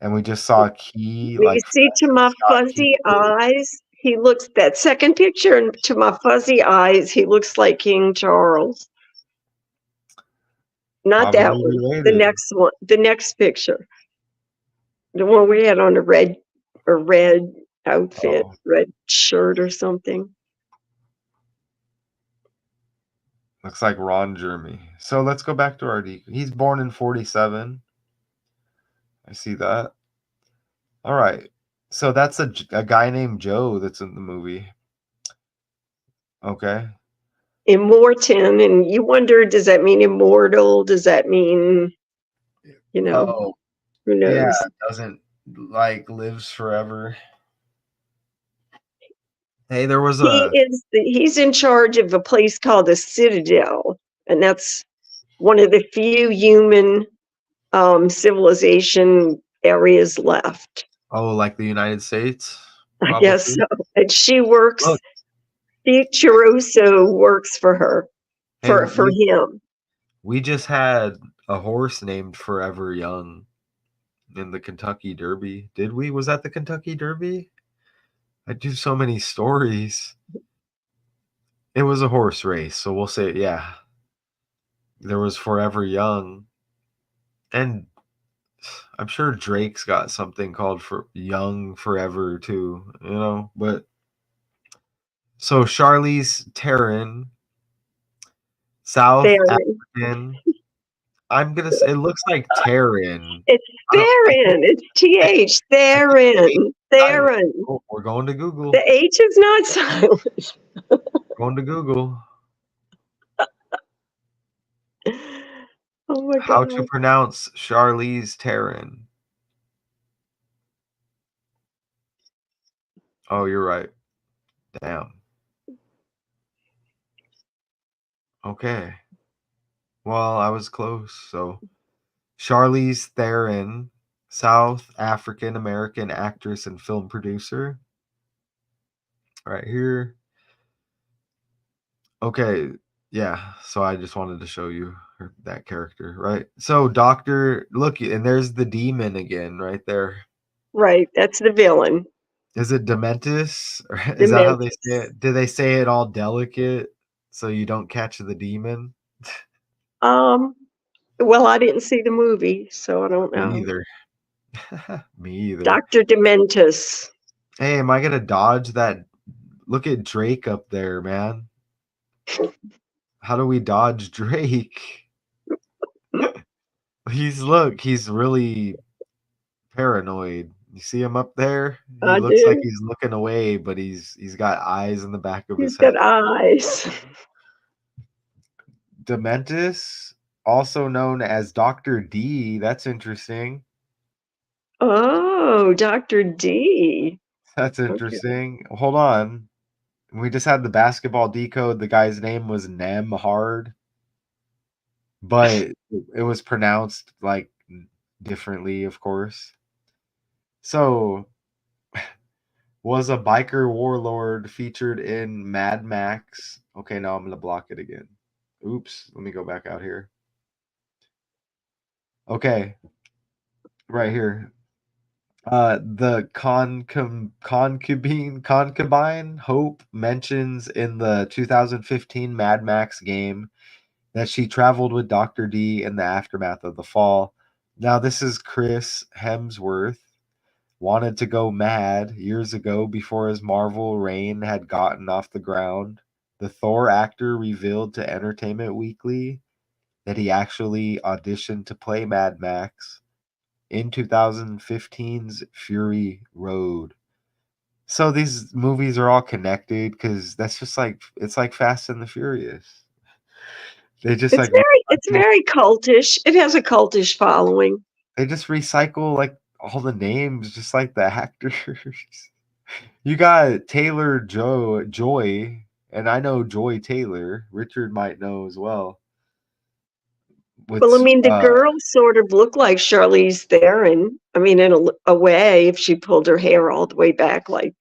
And we just saw Key, You like see, to my Scott Key. fuzzy eyes, he looks, that second picture, and to my fuzzy eyes, he looks like King Charles. Not that Probably one, the related. next one, the next picture. The one we had on a red outfit, Oh, red shirt or something. looks like Ron Jeremy. So let's go back to our He's born in 47. I see that. All right. So that's a guy named Joe that's in the movie. Okay. Immortan, and you wonder, does that mean immortal? Does that mean, Oh, who yeah. knows? Doesn't like lives forever. Hey, there was He's in charge of a place called the Citadel, and that's one of the few human civilization areas left. like the United States, I guess probably. so. And she works, Look, Furiosa works for her, hey, for him. we just had a horse named Forever Young in the Kentucky Derby. Did we? Was that the Kentucky Derby? I do so many stories. It was a horse race, so we'll say, yeah. There was Forever Young. And I'm sure Drake's got something called for Young Forever too, but so Charlize Theron, South Theron. African. I'm gonna say it looks like Theron. It's I don't I think Theron. It's TH. I think the H Theron. is silent. Theron. Oh, we're going to Google. The H is not silent. Going to Google. Oh my How to God. pronounce Charlize Theron. Oh, you're right. Damn. Okay. Well, I was close. So Charlize Theron, South African American actress and film producer. Right here. Okay. Yeah. So I just wanted to show you that character, right? So look, and there's the demon again right there. Right. That's the villain. Is it Dementis? Or is that how they say Dementis. it? Do they say it all delicate so you don't catch the demon? Well, I didn't see the movie, so I don't Me know. either. Me either. Dr. Dementis. Hey, am I gonna dodge that? Look at Drake up there, man. How do we dodge Drake? He's really paranoid. You see him up there? He I looks like do. he's looking away, but he's got eyes in the back of He's his head. got eyes. Dementis, also known as Dr. D. That's interesting. Oh, Dr. D. That's Okay. interesting. Hold on. We just had the basketball decode. The guy's name was Nemhard, but it was pronounced like differently, of course. So, was a biker warlord featured in Mad Max. Okay, now I'm gonna block it again. Oops, let me go back out here. Okay, right here. The concubine Hope mentions in the 2015 Mad Max game that she traveled with Dr. D in the aftermath of the fall. Now, this is Chris Hemsworth. Wanted to go mad years ago before his Marvel reign had gotten off the ground. The Thor actor revealed to Entertainment Weekly that he actually auditioned to play Mad Max in 2015's Fury Road. So these movies are all connected because that's just like it's like Fast and the Furious. They just like It's recycle. very cultish. It has a cultish following. They just recycle like all the names, just like the actors. You got Taylor Joy, and I know Joy Taylor. Richard might know as well. Well, I With mean, the girls sort of look like Charlize Theron. I mean, in a way, if she pulled her hair all the way back, like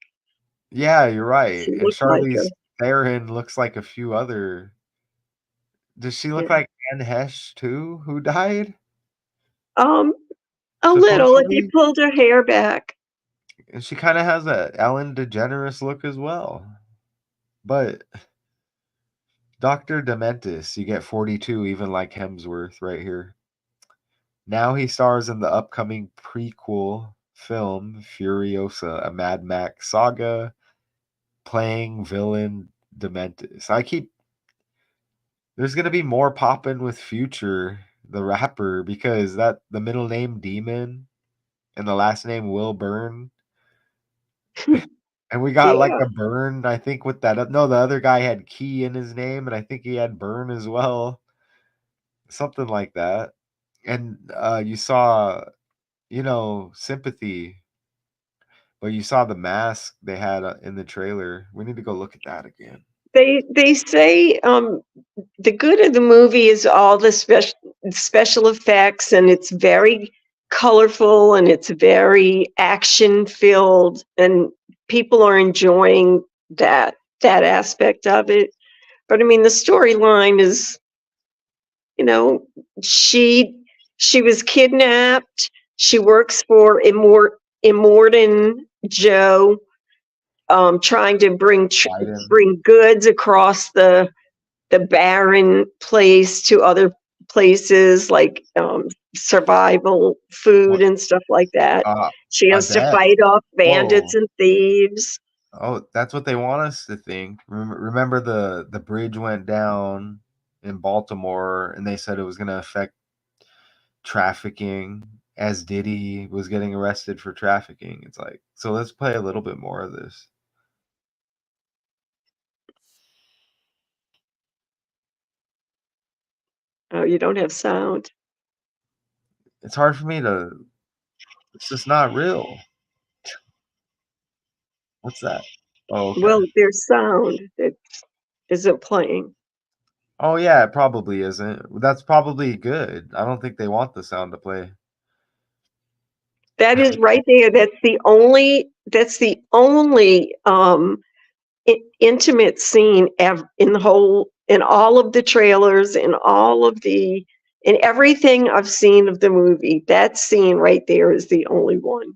yeah, you're right. she And looked like her. Charlize Theron looks like a few other. Does she look Yeah. like Anne Hesh too, who died? Um, a little if you Supposedly, pulled her hair back. and she kind of has a Ellen DeGeneres look as well. But Dr. Dementis, you get 42, even like Hemsworth right here. Now he stars in the upcoming prequel film Furiosa, a Mad Max saga, playing villain Dementis. There's gonna be more poppin' with Future, the rapper, because that the middle name Demon and the last name Will Burn, and we got like Yeah. a Burn, I think with that. No, the other guy had Key in his name, and I think he had Burn as well, something like that. And you saw, Sympathy, but you saw the mask they had in the trailer. We need to go look at that again. They say the good of the movie is all the special effects, and it's very colorful and it's very action filled, and people are enjoying that aspect of it. But I mean, the storyline is, you know, she she was kidnapped. She works for Immortan Joe, trying to Biden. bring goods across the barren place to other places like survival food What? and stuff like that. She I has to bet. fight off bandits Whoa. and thieves. Oh, that's what they want us to think. Remember the bridge went down in Baltimore, and they said it was going to affect trafficking, as Diddy was getting arrested for trafficking. It's like, so let's play a little bit more of this. Oh, you don't have sound. It's hard for me to. It's just not real. What's that? Oh, okay. Well, there's sound that isn't playing. Oh yeah, it probably isn't. That's probably good. I don't think they want the sound to play. That is right there. That's the only intimate scene ever in the whole, in all of the trailers, in everything I've seen of the movie. That scene right there is the only one.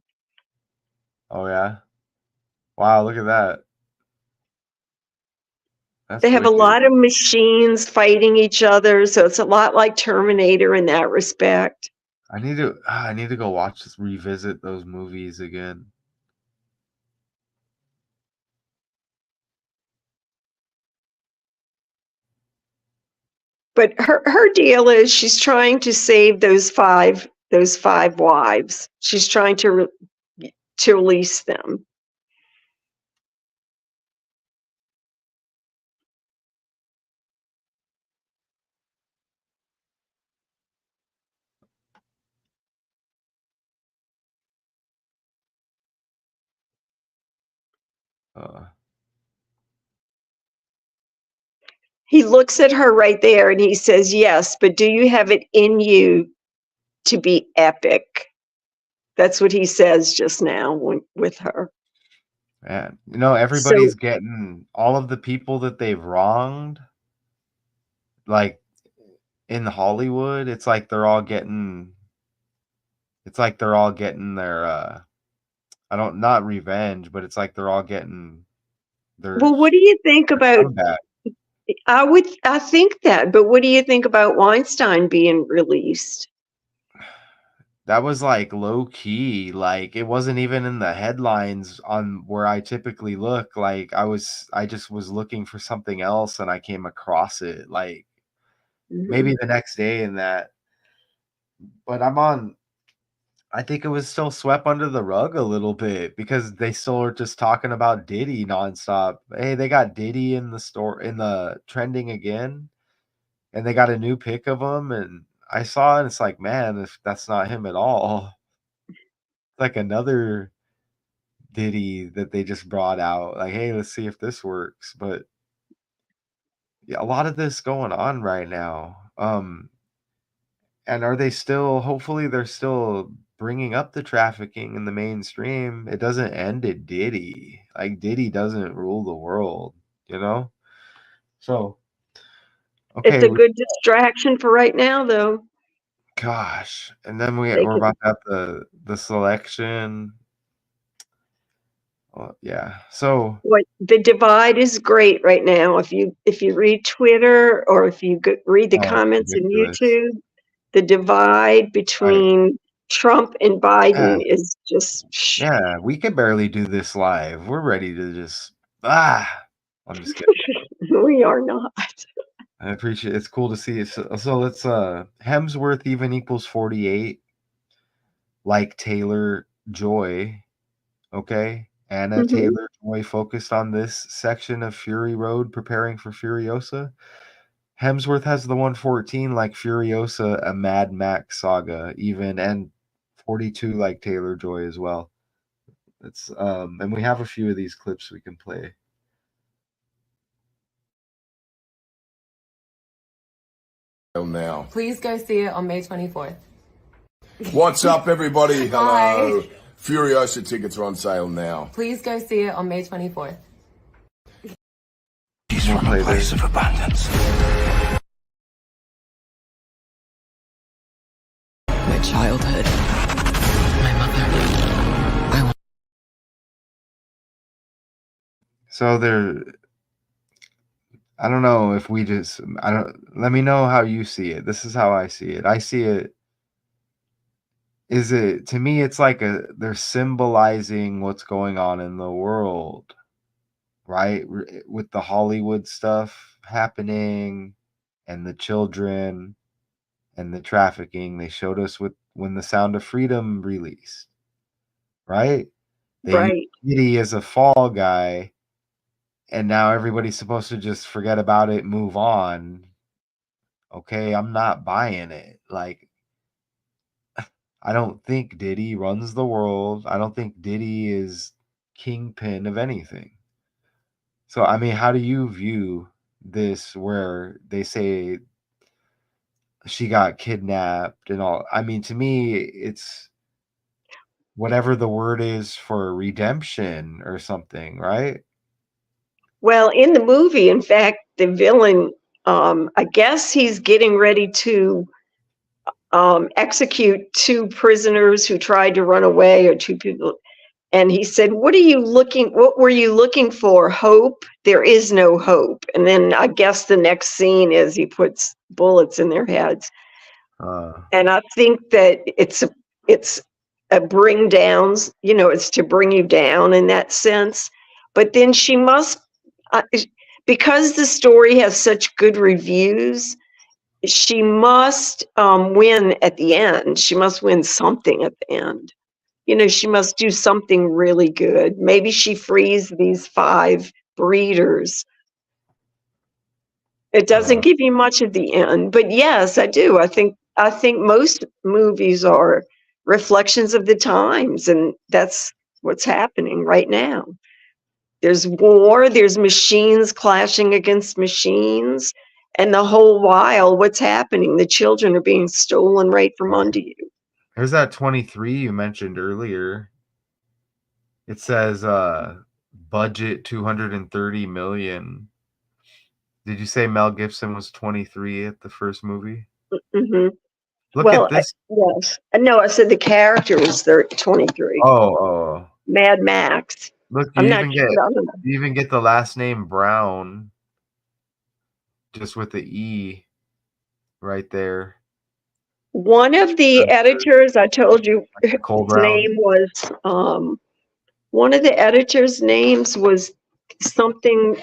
Oh yeah. Wow, look at that. They That's have a wicked. lot of machines fighting each other, so it's a lot like Terminator in that respect. I need to go revisit those movies again. But her deal is she's trying to save those five wives. She's trying to release them. Uh, He looks at her right there and he says, "Yes, but do you have it in you to be epic?" That's what he says just now with her. Man, So, everybody's getting all of the people that they've wronged, like in Hollywood. It's like they're all getting their I don't not revenge, but it's like they're all getting their well, what do you think about? comeback. I think that, but what do you think about Weinstein being released? That was like low key, like it wasn't even in the headlines on where I typically look. Like I just was looking for something else and I came across it like Mhm. maybe the next day in that. But I'm on I think it was still swept under the rug a little bit because they still are just talking about Diddy nonstop. Hey, they got Diddy in the store in the trending again, and they got a new pic of him, and I saw it, and it's like, man, if that's not him at all. It's like another Diddy that they just brought out. Like, hey, let's see if this works. But yeah, a lot of this going on right now. And are they still hopefully they're still bringing up the trafficking in the mainstream. It doesn't end at Diddy. Like, Diddy doesn't rule the world, you know? So, It's okay, a good distraction for right now, though. gosh, and then They we're can, about to have the selection. Well, yeah. So, what the divide is great right now. If you read Twitter or if you read the oh, it's comments in ridiculous. YouTube, the divide I between Trump and yeah, Biden is just yeah, we could barely do this live. We're ready to just I'm just kidding. we are not. I appreciate it's cool to see it. So let's Hemsworth even equals 48, like Taylor Joy. Okay. Anna Mhm. Taylor Joy focused on this section of Fury Road preparing for Furiosa. Hemsworth has the 114 like Furiosa, a Mad Max saga, even, and 42 like Taylor Joy as well. It's and we have a few of these clips we can play. Now. Please go see it on May 24th. What's up, everybody? Hello. Hi. Furiosa tickets are on sale now. Please go see it on May 24th. She's We'll from play a place this. of abundance. My childhood. My mother. So I don't know if we just I don't let me know how you see it. This is how I see it. I see it is it to me it's like they're symbolizing what's going on in the world, right? With the Hollywood stuff happening and the children and the trafficking. They showed us with when The Sound of Freedom released, right? They used Right. Diddy as a fall guy, and now everybody's supposed to just forget about it, move on. Okay, I'm not buying it. Like, I don't think Diddy runs the world. I don't think Diddy is kingpin of anything. So, I mean, how do you view this where they say she got kidnapped and all? I mean, to me, it's whatever the word is for redemption or something, right? Well, in the movie, in fact, the villain, I guess he's getting ready to execute two prisoners who tried to run away, or two people. And he said, what were you looking for? Hope? There is no hope. And then I guess the next scene is he puts bullets in their heads. Uh, And I think that it's a bring downs, it's to bring you down in that sense. But then she must, uh, because the story has such good reviews, she must win at the end. She must win something at the end. She must do something really good. Maybe she frees these 5 breeders. It doesn't uh, give you much at the end, but yes, I do. I think most movies are reflections of the times, and that's what's happening right now. There's war, there's machines clashing against machines, and the whole while, what's happening? The children are being stolen right from under you. There's that 23 you mentioned earlier. It says budget 230 million. Did you say Mel Gibson was 23 at the first movie? Hmm. Look at Well, this. yes. No, I said the character was 23. Oh. Mad Max. Look, I'm not sure. I don't know. you even get the last name Brown just with the E right there. One of the editors, I told you Cole his Brown. name was, one of the editors' names was something,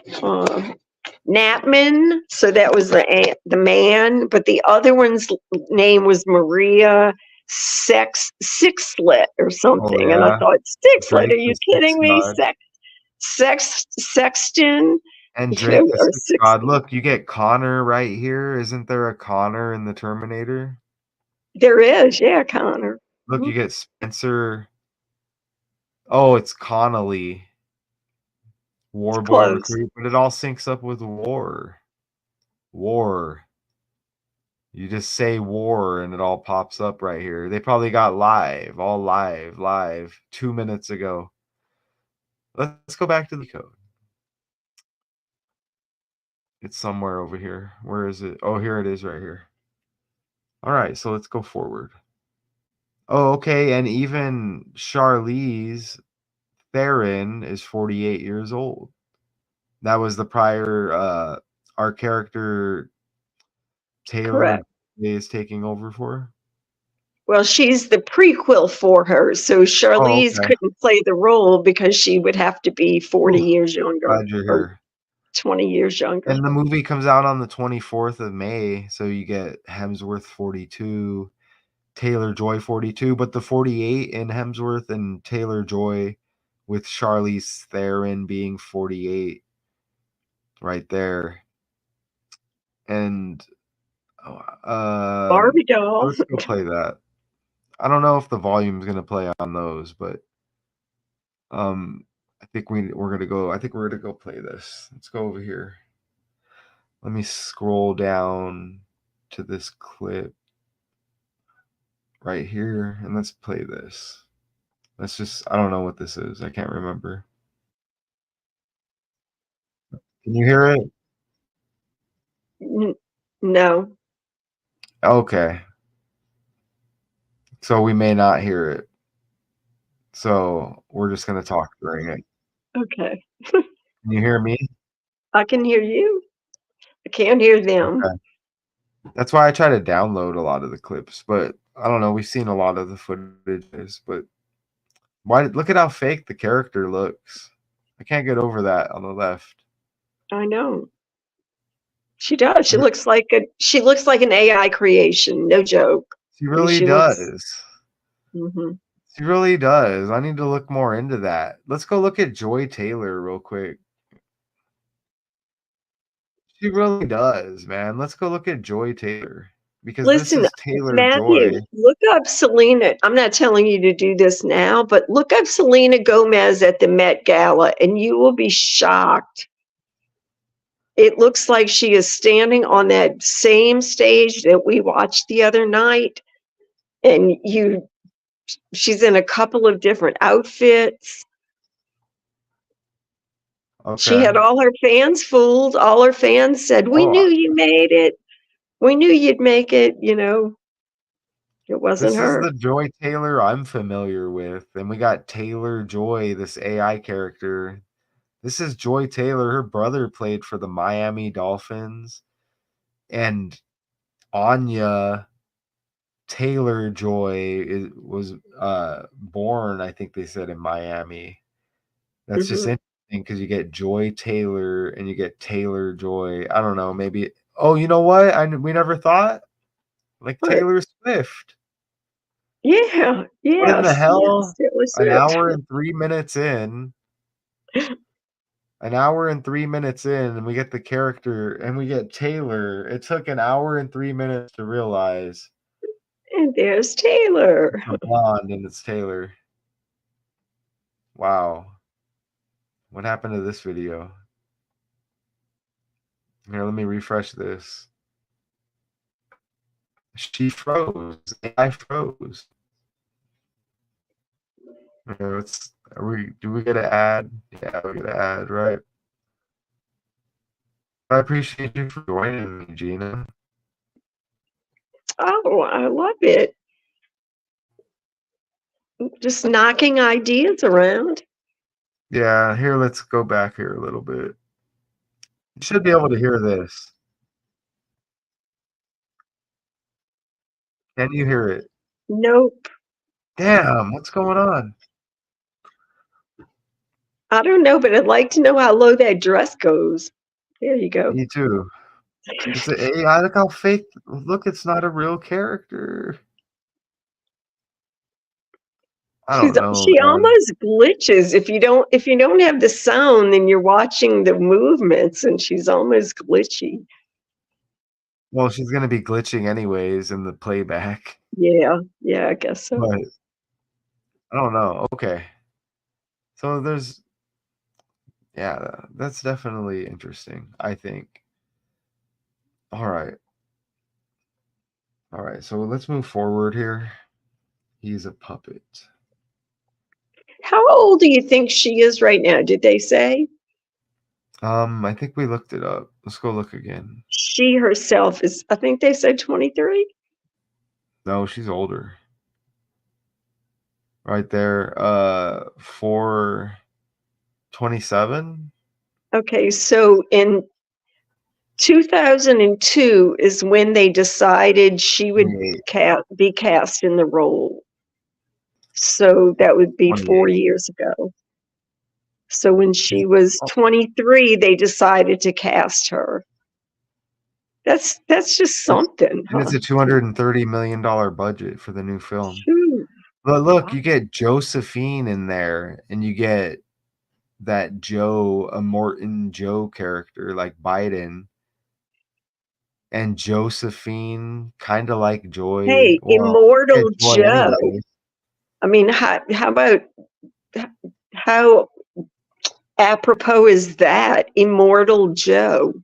Natman, so that was the man, but the other one's name was Maria sixlet or Oh something. And I yeah, thought, sixlet? Are Drake you the Six kidding me? God. Sexton, And you know, Drake the or Six God. sixton. Look, you get Connor right here. Isn't there a Connor in the Terminator? There is, yeah, Connor. Look, you get Spencer. Oh, it's Connolly. War boy Close. recruit, but it all syncs up with war. War. You just say war and it all pops up right here. They probably got live, all live 2 minutes ago. Let's go back to the code. It's somewhere over here. Where is it? Oh, here it is right here. All right, so let's go forward. Oh, okay, and even Charlize Theron is 48 years old. That was the prior our character Taylor Correct. is taking over for. Well, she's the prequel for her, so Oh, Charlize okay. couldn't play the role because she would have to be 40 Ooh, years younger glad you're or here. 20 years younger. And the movie comes out on the 24th of May, so you get Hemsworth 42, Taylor-Joy 42, but the 48 in Hemsworth and Taylor-Joy with Charlize Theron being 48 right there. And Barbie doll. let's go play that. I don't know if the volume is gonna play on those, but I think we're gonna go. I think we're gonna go play this. Let's go over here. Let me scroll down to this clip right here, and let's play this. Let's just. I don't know what this is. I can't remember. Can you hear it? No. Okay. So we may not hear it. So we're just gonna talk during it. Okay. Can you hear me? I can hear you. I can't hear them. Okay. That's why I try to download a lot of the clips, but I don't know. We've seen a lot of the footages, but why? Look at how fake the character looks. I can't get over that on the left. I know. She does. She looks like an AI creation. No joke. She I mean, really she looks. does. Hmm. She really does. I need to look more into that. Let's go look at Joy Taylor real quick. She really does, man. Let's go look at Joy Taylor because this Listen, is Taylor Matthew, Joy. look up Selena. I'm not telling you to do this now, but look up Selena Gomez at the Met Gala, and you will be shocked. It looks like she is standing on that same stage that we watched the other night, and she's in a couple of different outfits. She Okay. had all her fans fooled. All her fans said, "We Oh, knew you made it. We knew you'd make it." It wasn't this is her. the Joy Taylor I'm familiar with. And we got Taylor Joy, this AI character. This is Joy Taylor. Her brother played for the Miami Dolphins. And Anya Taylor Joy was born, I think they said, in Miami. That's just Hmm. interesting because you get Joy Taylor and you get Taylor Joy. I don't know, maybe. Oh, you know what? We never thought like But Taylor Swift. yeah, What in the yes, hell? it was An it. hour and 3 minutes in. An hour and 3 minutes in, and we get the character, and we get Taylor. It took an hour and 3 minutes to realize And there's Taylor. it's a blonde and it's Taylor. Wow. What happened to this video? Here, let me refresh this. She froze. AI froze. Okay, do we get an ad? Yeah, we get an ad, right? I appreciate you for joining me, Gina. Oh, I love it. Just knocking ideas around. Yeah, here, let's go back here a little bit. You should be able to hear this. Can you hear it? Nope. Damn, what's going on? I don't know, but I'd like to know how low that dress goes. There you go. Me too. It's an AI. Look how fake. Look, it's not a real character. I don't know, She man. almost glitches. If you don't have the sound, then you're watching the movements, and she's almost glitchy. Well, she's gonna be glitching anyways in the playback, Yeah, I guess so. but I don't know. Okay. So yeah, that's definitely interesting, I think. All right. All right. So let's move forward here. He's a puppet. How old do you think she is right now? Did they say? I think we looked it up. Let's go look again. She herself is, I think they said 23. No, she's older. Right there. 427. Okay, so in 2002 is when they decided she would 28. be cast in the role. So that would be 4 28. years ago. So when she was Oh, 23, they decided to cast her. That's just and something, and huh? it's a $230 million budget for the new film. Phew. But look, Wow. you get Josephine in there, and you get that Joe, a Morton Joe character like Biden, and Josephine, kind of like Joy. Hey, Well, yeah, Immortal Joy Joe. anyway. I mean, how about how apropos is that? Immortal Joe.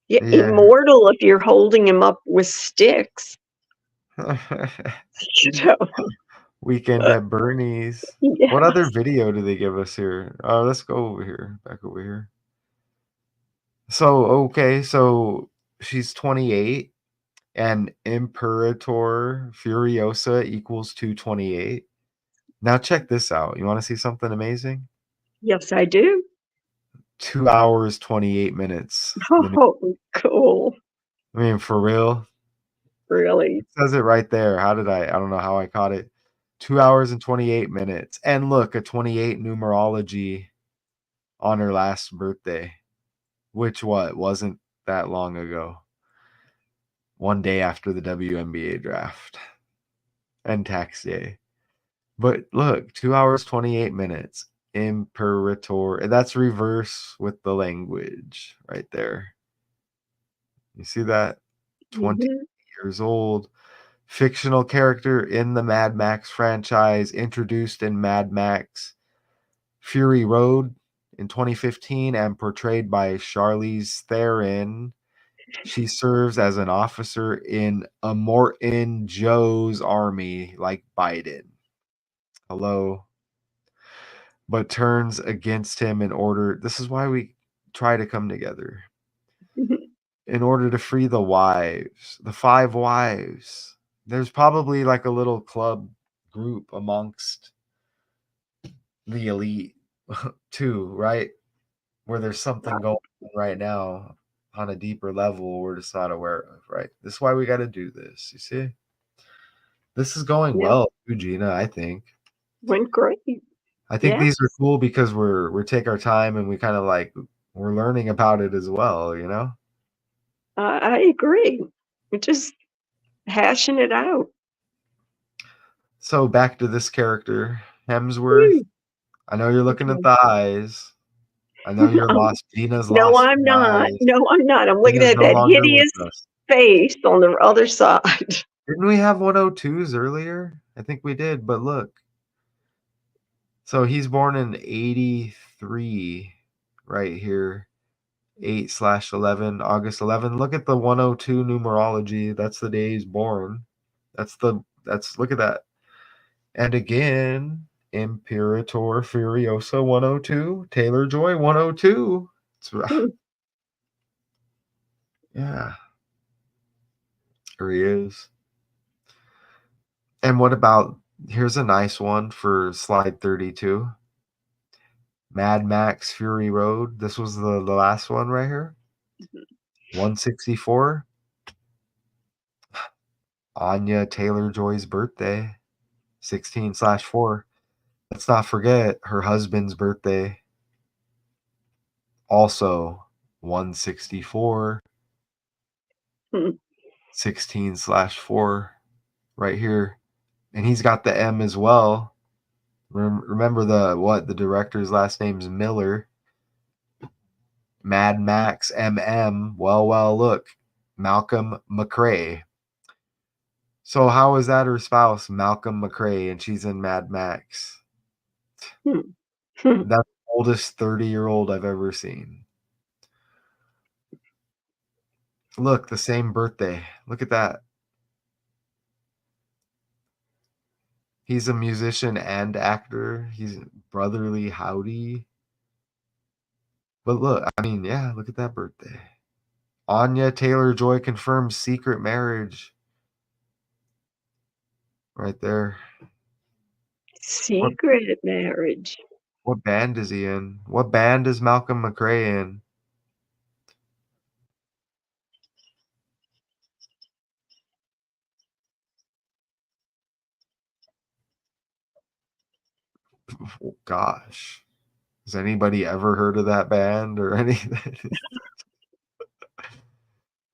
Yeah, Yeah. immortal if you're holding him up with sticks. You know? Weekend at Bernie's. Yeah. What other video do they give us here? Let's go over here. Back over here. So, okay, so she's 28 and Imperator Furiosa equals 228. Now check this out. You want to see something amazing? Yes, I do. 2 hours 28 minutes. Oh, cool. I mean, for real. Really. It says it right there. I don't know how I caught it. 2 hours and 28 minutes. And look, a 28 numerology on her last birthday, which wasn't that long ago. One day after the WNBA draft and tax day. But look, 2 hours 28 minutes. Imperator. And that's reverse with the language right there. You see that? 20 Mhm. years old. Fictional character in the Mad Max franchise, introduced in Mad Max Fury Road in 2015 and portrayed by Charlize Theron. She serves as an officer in a Morton Joe's army, like Biden. Hello. But turns against him in order. This is why we try to come together. Mhm. In order to free the wives, the 5 wives. There's probably like a little club group amongst the elite too, right? Where there's something going on right now on a deeper level we're just not aware of, right? This is why we got to do this. You see, this is going Yeah, well too, Gina. I think. went great. I think Yeah, these are cool because we're take our time and we kind of like we're learning about it as well. You know. I agree. We're just hashing it out. So back to this character, Hemsworth. Whew. I know you're looking at Okay. the eyes. I know you're lost. Gina's No, lost I'm her not. eyes. No, I'm not. I'm looking Gina's at no that longer with hideous us. face on the other side. Didn't we have 102s earlier? I think we did, but look. So he's born in 83 right here. 8/11, August 11. Look at the 102 numerology. That's the day he's born. Look at that. And again, Imperator Furiosa 102, Taylor Joy 102. Hmm. Yeah, here he is. And what about here's a nice one for slide 32. Mad Max Fury Road. This was the last one right here. 164. Anya Taylor Joy's birthday. 16/4. Let's not forget her husband's birthday. Also 164. Hmm. 16/4 right here. And he's got the M as well. Remember the director's last name's Miller. Mad Max MM. Well, look, Malcolm McRae. So how is that her spouse, Malcolm McRae, and she's in Mad Max? Hmm. Hmm. That's the oldest 30-year-old I've ever seen. Look, the same birthday. Look at that. He's a musician and actor. He's brotherly howdy. But look, I mean, yeah, look at that birthday. Anya Taylor-Joy confirms secret marriage. Right there. Secret marriage. What band is he in? What band is Malcolm McRae in? Oh, gosh. Has anybody ever heard of that band or anything?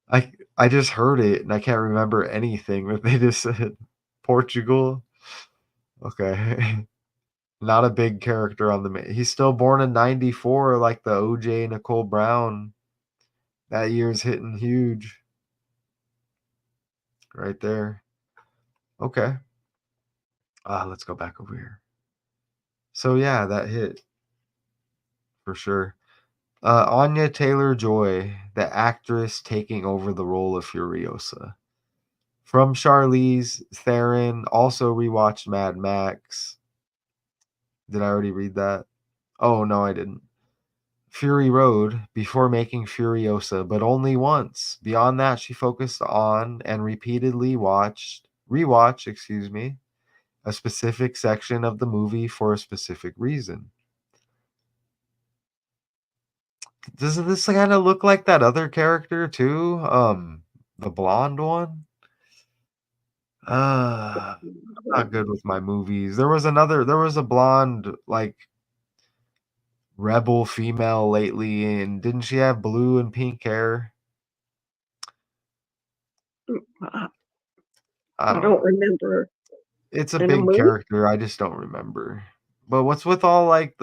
I just heard it and I can't remember anything that they just said. Portugal? Okay. Not a big character on the he's still born in 94 like the OJ Nicole Brown. That year's hitting huge. Right there. Okay. Let's go back over here. So yeah, that hit for sure. Anya Taylor-Joy, the actress taking over the role of Furiosa. From Charlize Theron, also rewatched Mad Max. Did I already read that? Oh, no, I didn't. Fury Road before making Furiosa, but only once. Beyond that, she focused on and repeatedly rewatched, a specific section of the movie for a specific reason. Doesn't this kind of look like that other character too? The blonde one? I'm not good with my movies. There was a blonde, like, rebel female lately, and didn't she have blue and pink hair? I I don't don't know. remember It's a in a big movie. character, I just don't remember. But what's with all, like,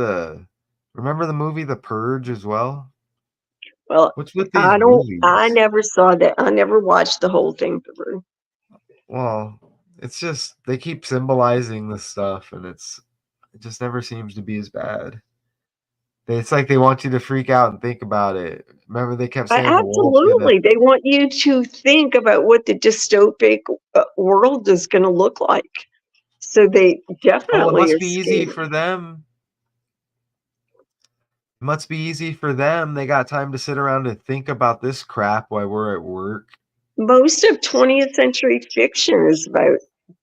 remember the movie The Purge as well? Well, What's with these I movies? never saw that. I never watched the whole thing through. Well, it's just they keep symbolizing this stuff, and it just never seems to be as bad. It's like they want you to freak out and think about it. Remember they kept saying the wolf's gonna. Absolutely. They want you to think about what the dystopic world is going to look like. So they Oh, it definitely must are be easy scared. for them. It must be easy for them. They got time to sit around and think about this crap while we're at work. Most of 20th century fiction is about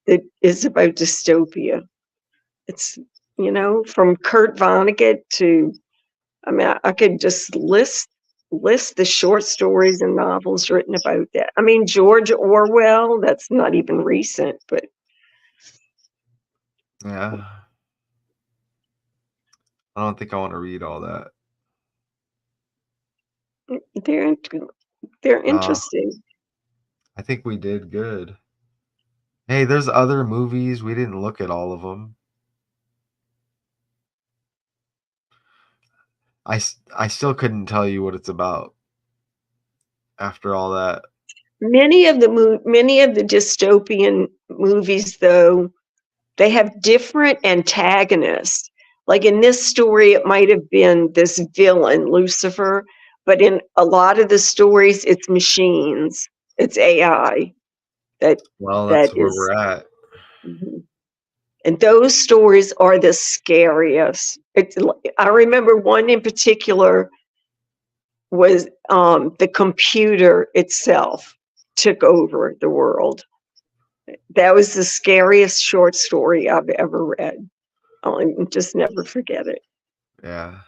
dystopia. It's, from Kurt Vonnegut to, I mean, I could just list the short stories and novels written about that. I mean, George Orwell, that's not even recent, but Yeah. I don't think I want to read all that. they're they're No, interesting. I think we did good. Hey, there's other movies. We didn't look at all of them. I still couldn't tell you what it's about after all that. Many of the dystopian movies, though, they have different antagonists. Like in this story, it might have been this villain, Lucifer, but in a lot of the stories, it's machines, it's AI that Well, that that's where is. we're at. Mhm. And those stories are the scariest. I remember one in particular was the computer itself took over the world. That was the scariest short story I've ever read. I'll just never forget it. Yeah.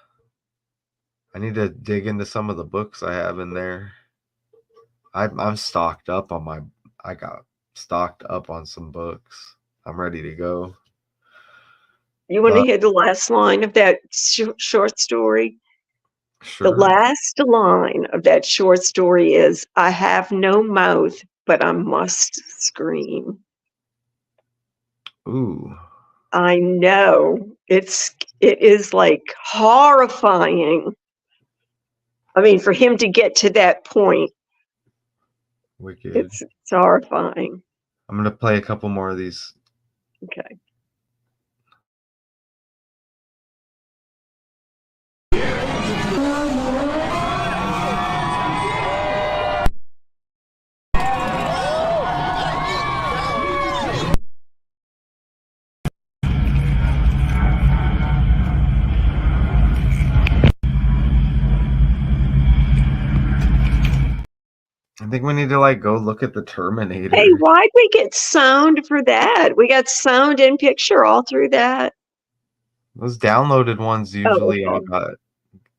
I need to dig into some of the books I have in there. I'm stocked up on I got stocked up on some books. I'm ready to go. You want to But hear the last line of that short story? The sure. last line of that short story is, I have no mouth, but I must scream. Ooh. I know. it is like horrifying. I mean, for him to get to that point, Wicked. it's horrifying. I'm gonna play a couple more of these. Okay. I think we need to like go look at the Terminator. Hey, why'd we get sound for that? We got sound and picture all through that. Those downloaded ones usually I okay. got.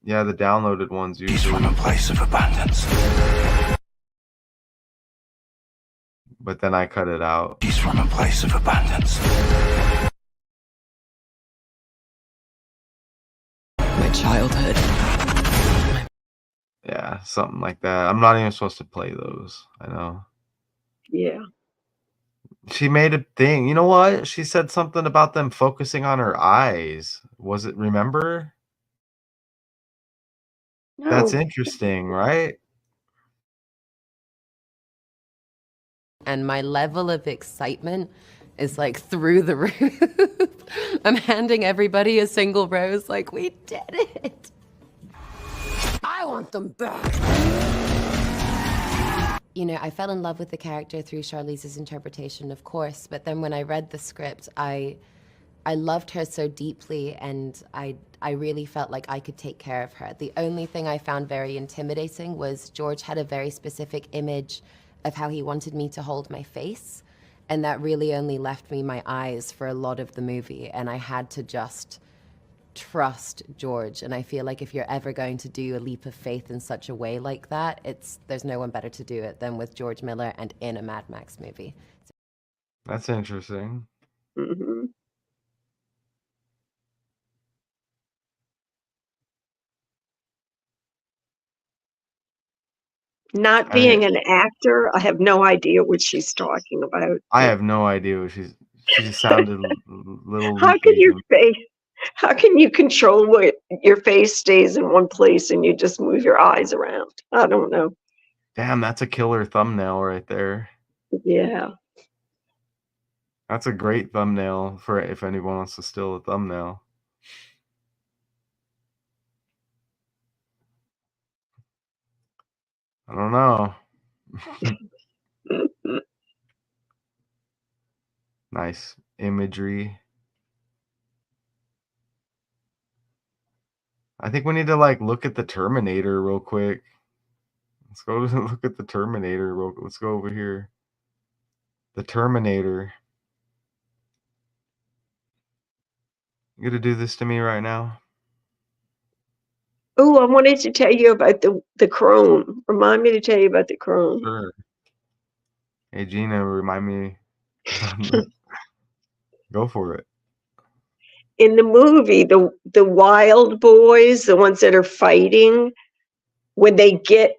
Yeah, the downloaded ones He's usually. from a place of abundance. But then I cut it out. He's from a place of abundance. My childhood. Yeah, something like that. I'm not even supposed to play those. I know. Yeah. She made a thing. You know what? She said something about them focusing on her eyes. Was it remember? That's No. interesting, right? And my level of excitement is like through the roof. I'm handing everybody a single rose, like, we did it. I want them back. You know, I fell in love with the character through Charlize's interpretation, of course, but then when I read the script, I loved her so deeply, and I really felt like I could take care of her. The only thing I found very intimidating was George had a very specific image of how he wanted me to hold my face, and that really only left me my eyes for a lot of the movie, and I had to just trust George. And I feel like if you're ever going to do a leap of faith in such a way like that, there's no one better to do it than with George Miller and in a Mad Max movie. That's interesting. Hmm. Not being an actor, I have no idea what she's talking about. I have no idea what she just sounded little How can loopy. your face? How can you control what your face stays in one place and you just move your eyes around? I don't know. Damn, that's a killer thumbnail right there. Yeah. That's a great thumbnail for if anyone wants to steal a thumbnail. I don't know. Nice imagery. I think we need to like look at the Terminator real quick. Let's go look at the Terminator real. Let's go over here. The Terminator. You gonna do this to me right now? Oh, I wanted to tell you about the Chrome. Remind me to tell you about the Chrome. Sure. Hey Gina, remind me. Go for it. In the movie, the wild boys, the ones that are fighting, when they get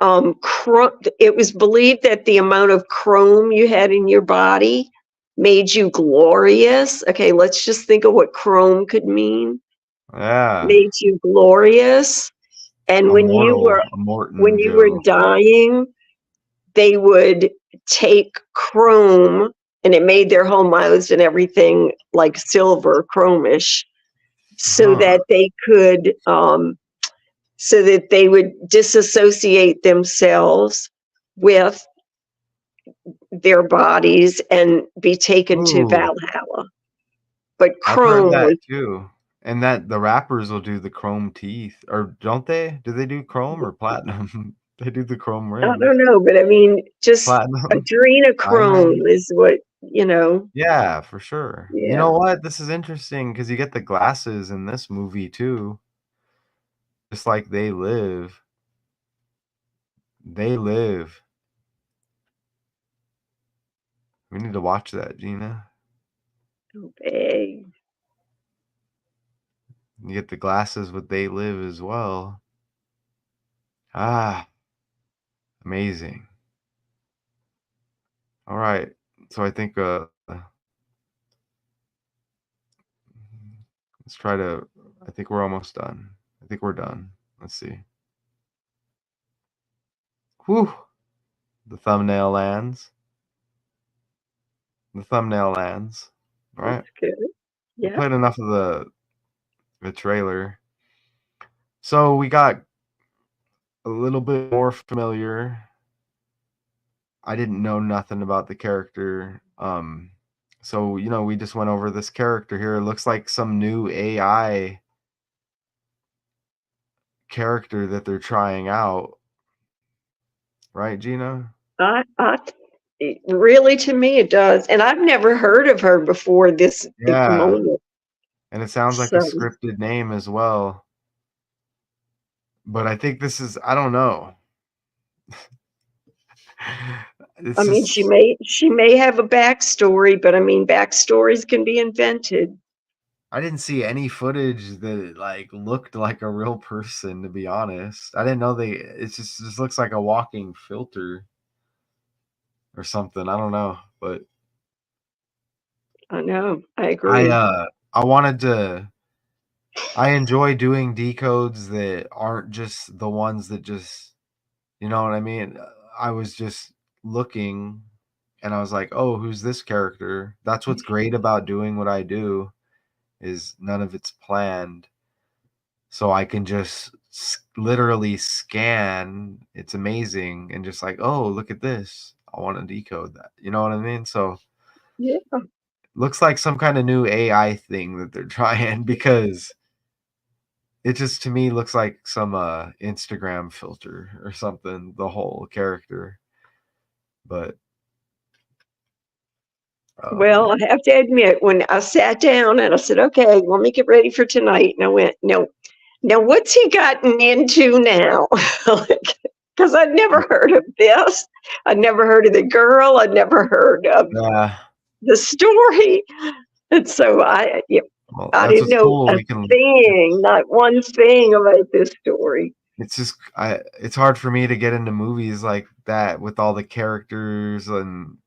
it was believed that the amount of chrome you had in your body made you glorious. Okay, let's just think of what chrome could mean. Yeah. Made you glorious. And when you were dying, they would take chrome, and it made their whole mouths and everything like silver, chromish, so that they could so that they would disassociate themselves with their bodies and be taken to Valhalla. But I've heard chrome that was, too. And that the rappers will do the chrome teeth, or don't they? Do they do chrome or platinum? They do the chrome I rings. don't know, but I mean, just Platinum. adrenochrome is what, you know. Yeah, for sure. You Yeah. know what? This is interesting because you get the glasses in this movie too. Just like They Live. They Live. We need to watch that, Gina. Okay. You get the glasses with They Live as well. Ah, amazing. All right. So I think Let's try to. I think we're almost done. I think we're done. Let's see. Whew. The thumbnail lands. The thumbnail lands. All right. Good. We Yeah. played enough of the trailer. So we got a little bit more familiar. I didn't know nothing about the character. So we just went over this character here. It looks like some new AI character that they're trying out. Right, Gina? Really, to me, it does. And I've never heard of her before this Yeah. moment. And it sounds like a So, scripted name as well. But I think this is, I don't know. I It's mean, just, she may have a backstory, but I mean, backstories can be invented. I didn't see any footage that like looked like a real person, to be honest. I didn't know it just looks like a walking filter or something. I don't know. But I know. I I agree. I wanted to I enjoy doing decodes that aren't just the ones that just, you know what I mean? I was just looking and I was like, "Oh, who's this character?" That's what's great about doing what I do is none of it's planned. So I can just literally scan. It's amazing and just like, "Oh, look at this. I want to decode that." You know what I mean? So Yeah. looks like some kind of new AI thing that they're trying because it just to me looks like some Instagram filter or something, the whole character. But Well, I have to admit, when I sat down and I said, "Okay, let me get ready for tonight," and I went, "No, now what's he gotten into now?" Because I'd never heard of this. I'd never heard of the girl. I'd never heard of yeah, the story. And so well, I that's didn't what's know cool. a We can thing, not one thing about this story. it's just it's hard for me to get into movies like that with all the characters and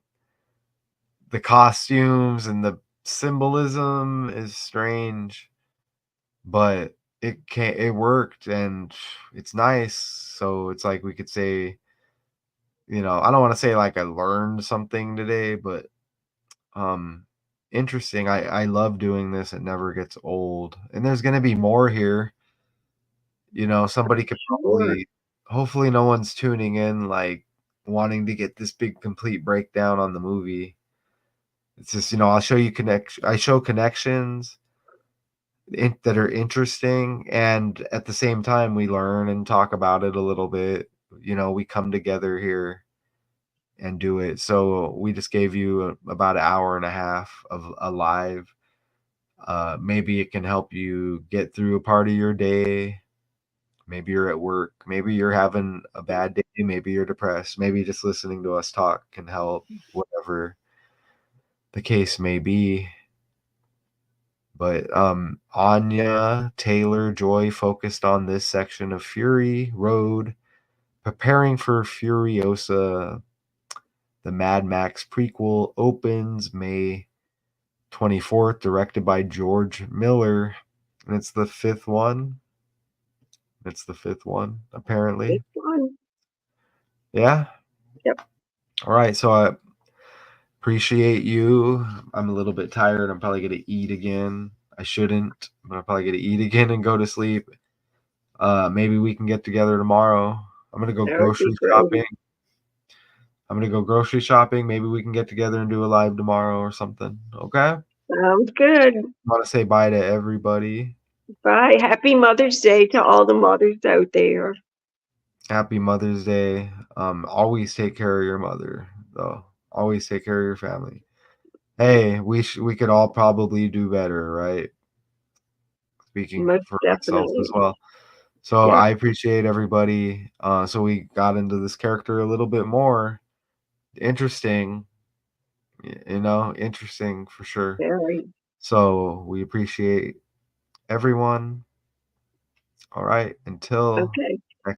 the costumes and the symbolism is strange, but it worked and it's nice. So it's like we could say, I don't want to say like I learned something today, but um interesting. I love doing this. It never gets old. And there's going to be more here. Somebody could Sure. probably hopefully no one's tuning in like wanting to get this big complete breakdown on the movie. It's just, I show connections that are interesting and at the same time we learn and talk about it a little bit. We come together here and do it. So we just gave you about an hour and a half of a live. Maybe it can help you get through a part of your day. Maybe you're at work. Maybe you're having a bad day. Maybe you're depressed. Maybe just listening to us talk can help, whatever the case may be. But Anya, Taylor, Joy focused on this section of Fury Road, preparing for Furiosa. The Mad Max prequel opens May 24th, directed by George Miller. And it's the fifth one. It's the fifth one, It's apparently. fun. Yeah. Yep. All right. So I appreciate you. I'm a little bit tired. I'm probably going to eat again. I shouldn't, but I'm probably going to eat again and go to sleep. Maybe we can get together tomorrow. I'm going to go That would be grocery great. shopping. I'm going to go grocery shopping. Maybe we can get together and do a live tomorrow or something. Okay? Sounds good. I want to say bye to everybody. Bye. Happy Mother's Day to all the mothers out there. Happy Mother's Day. Always take care of your mother, though. Always take care of your family. Hey, we could all probably do better, right? Speaking Most for myself as definitely. well. So Yep. I appreciate everybody. So we got into this character a little bit more. Interesting, interesting for sure. Very. So we appreciate everyone. All right, until Okay.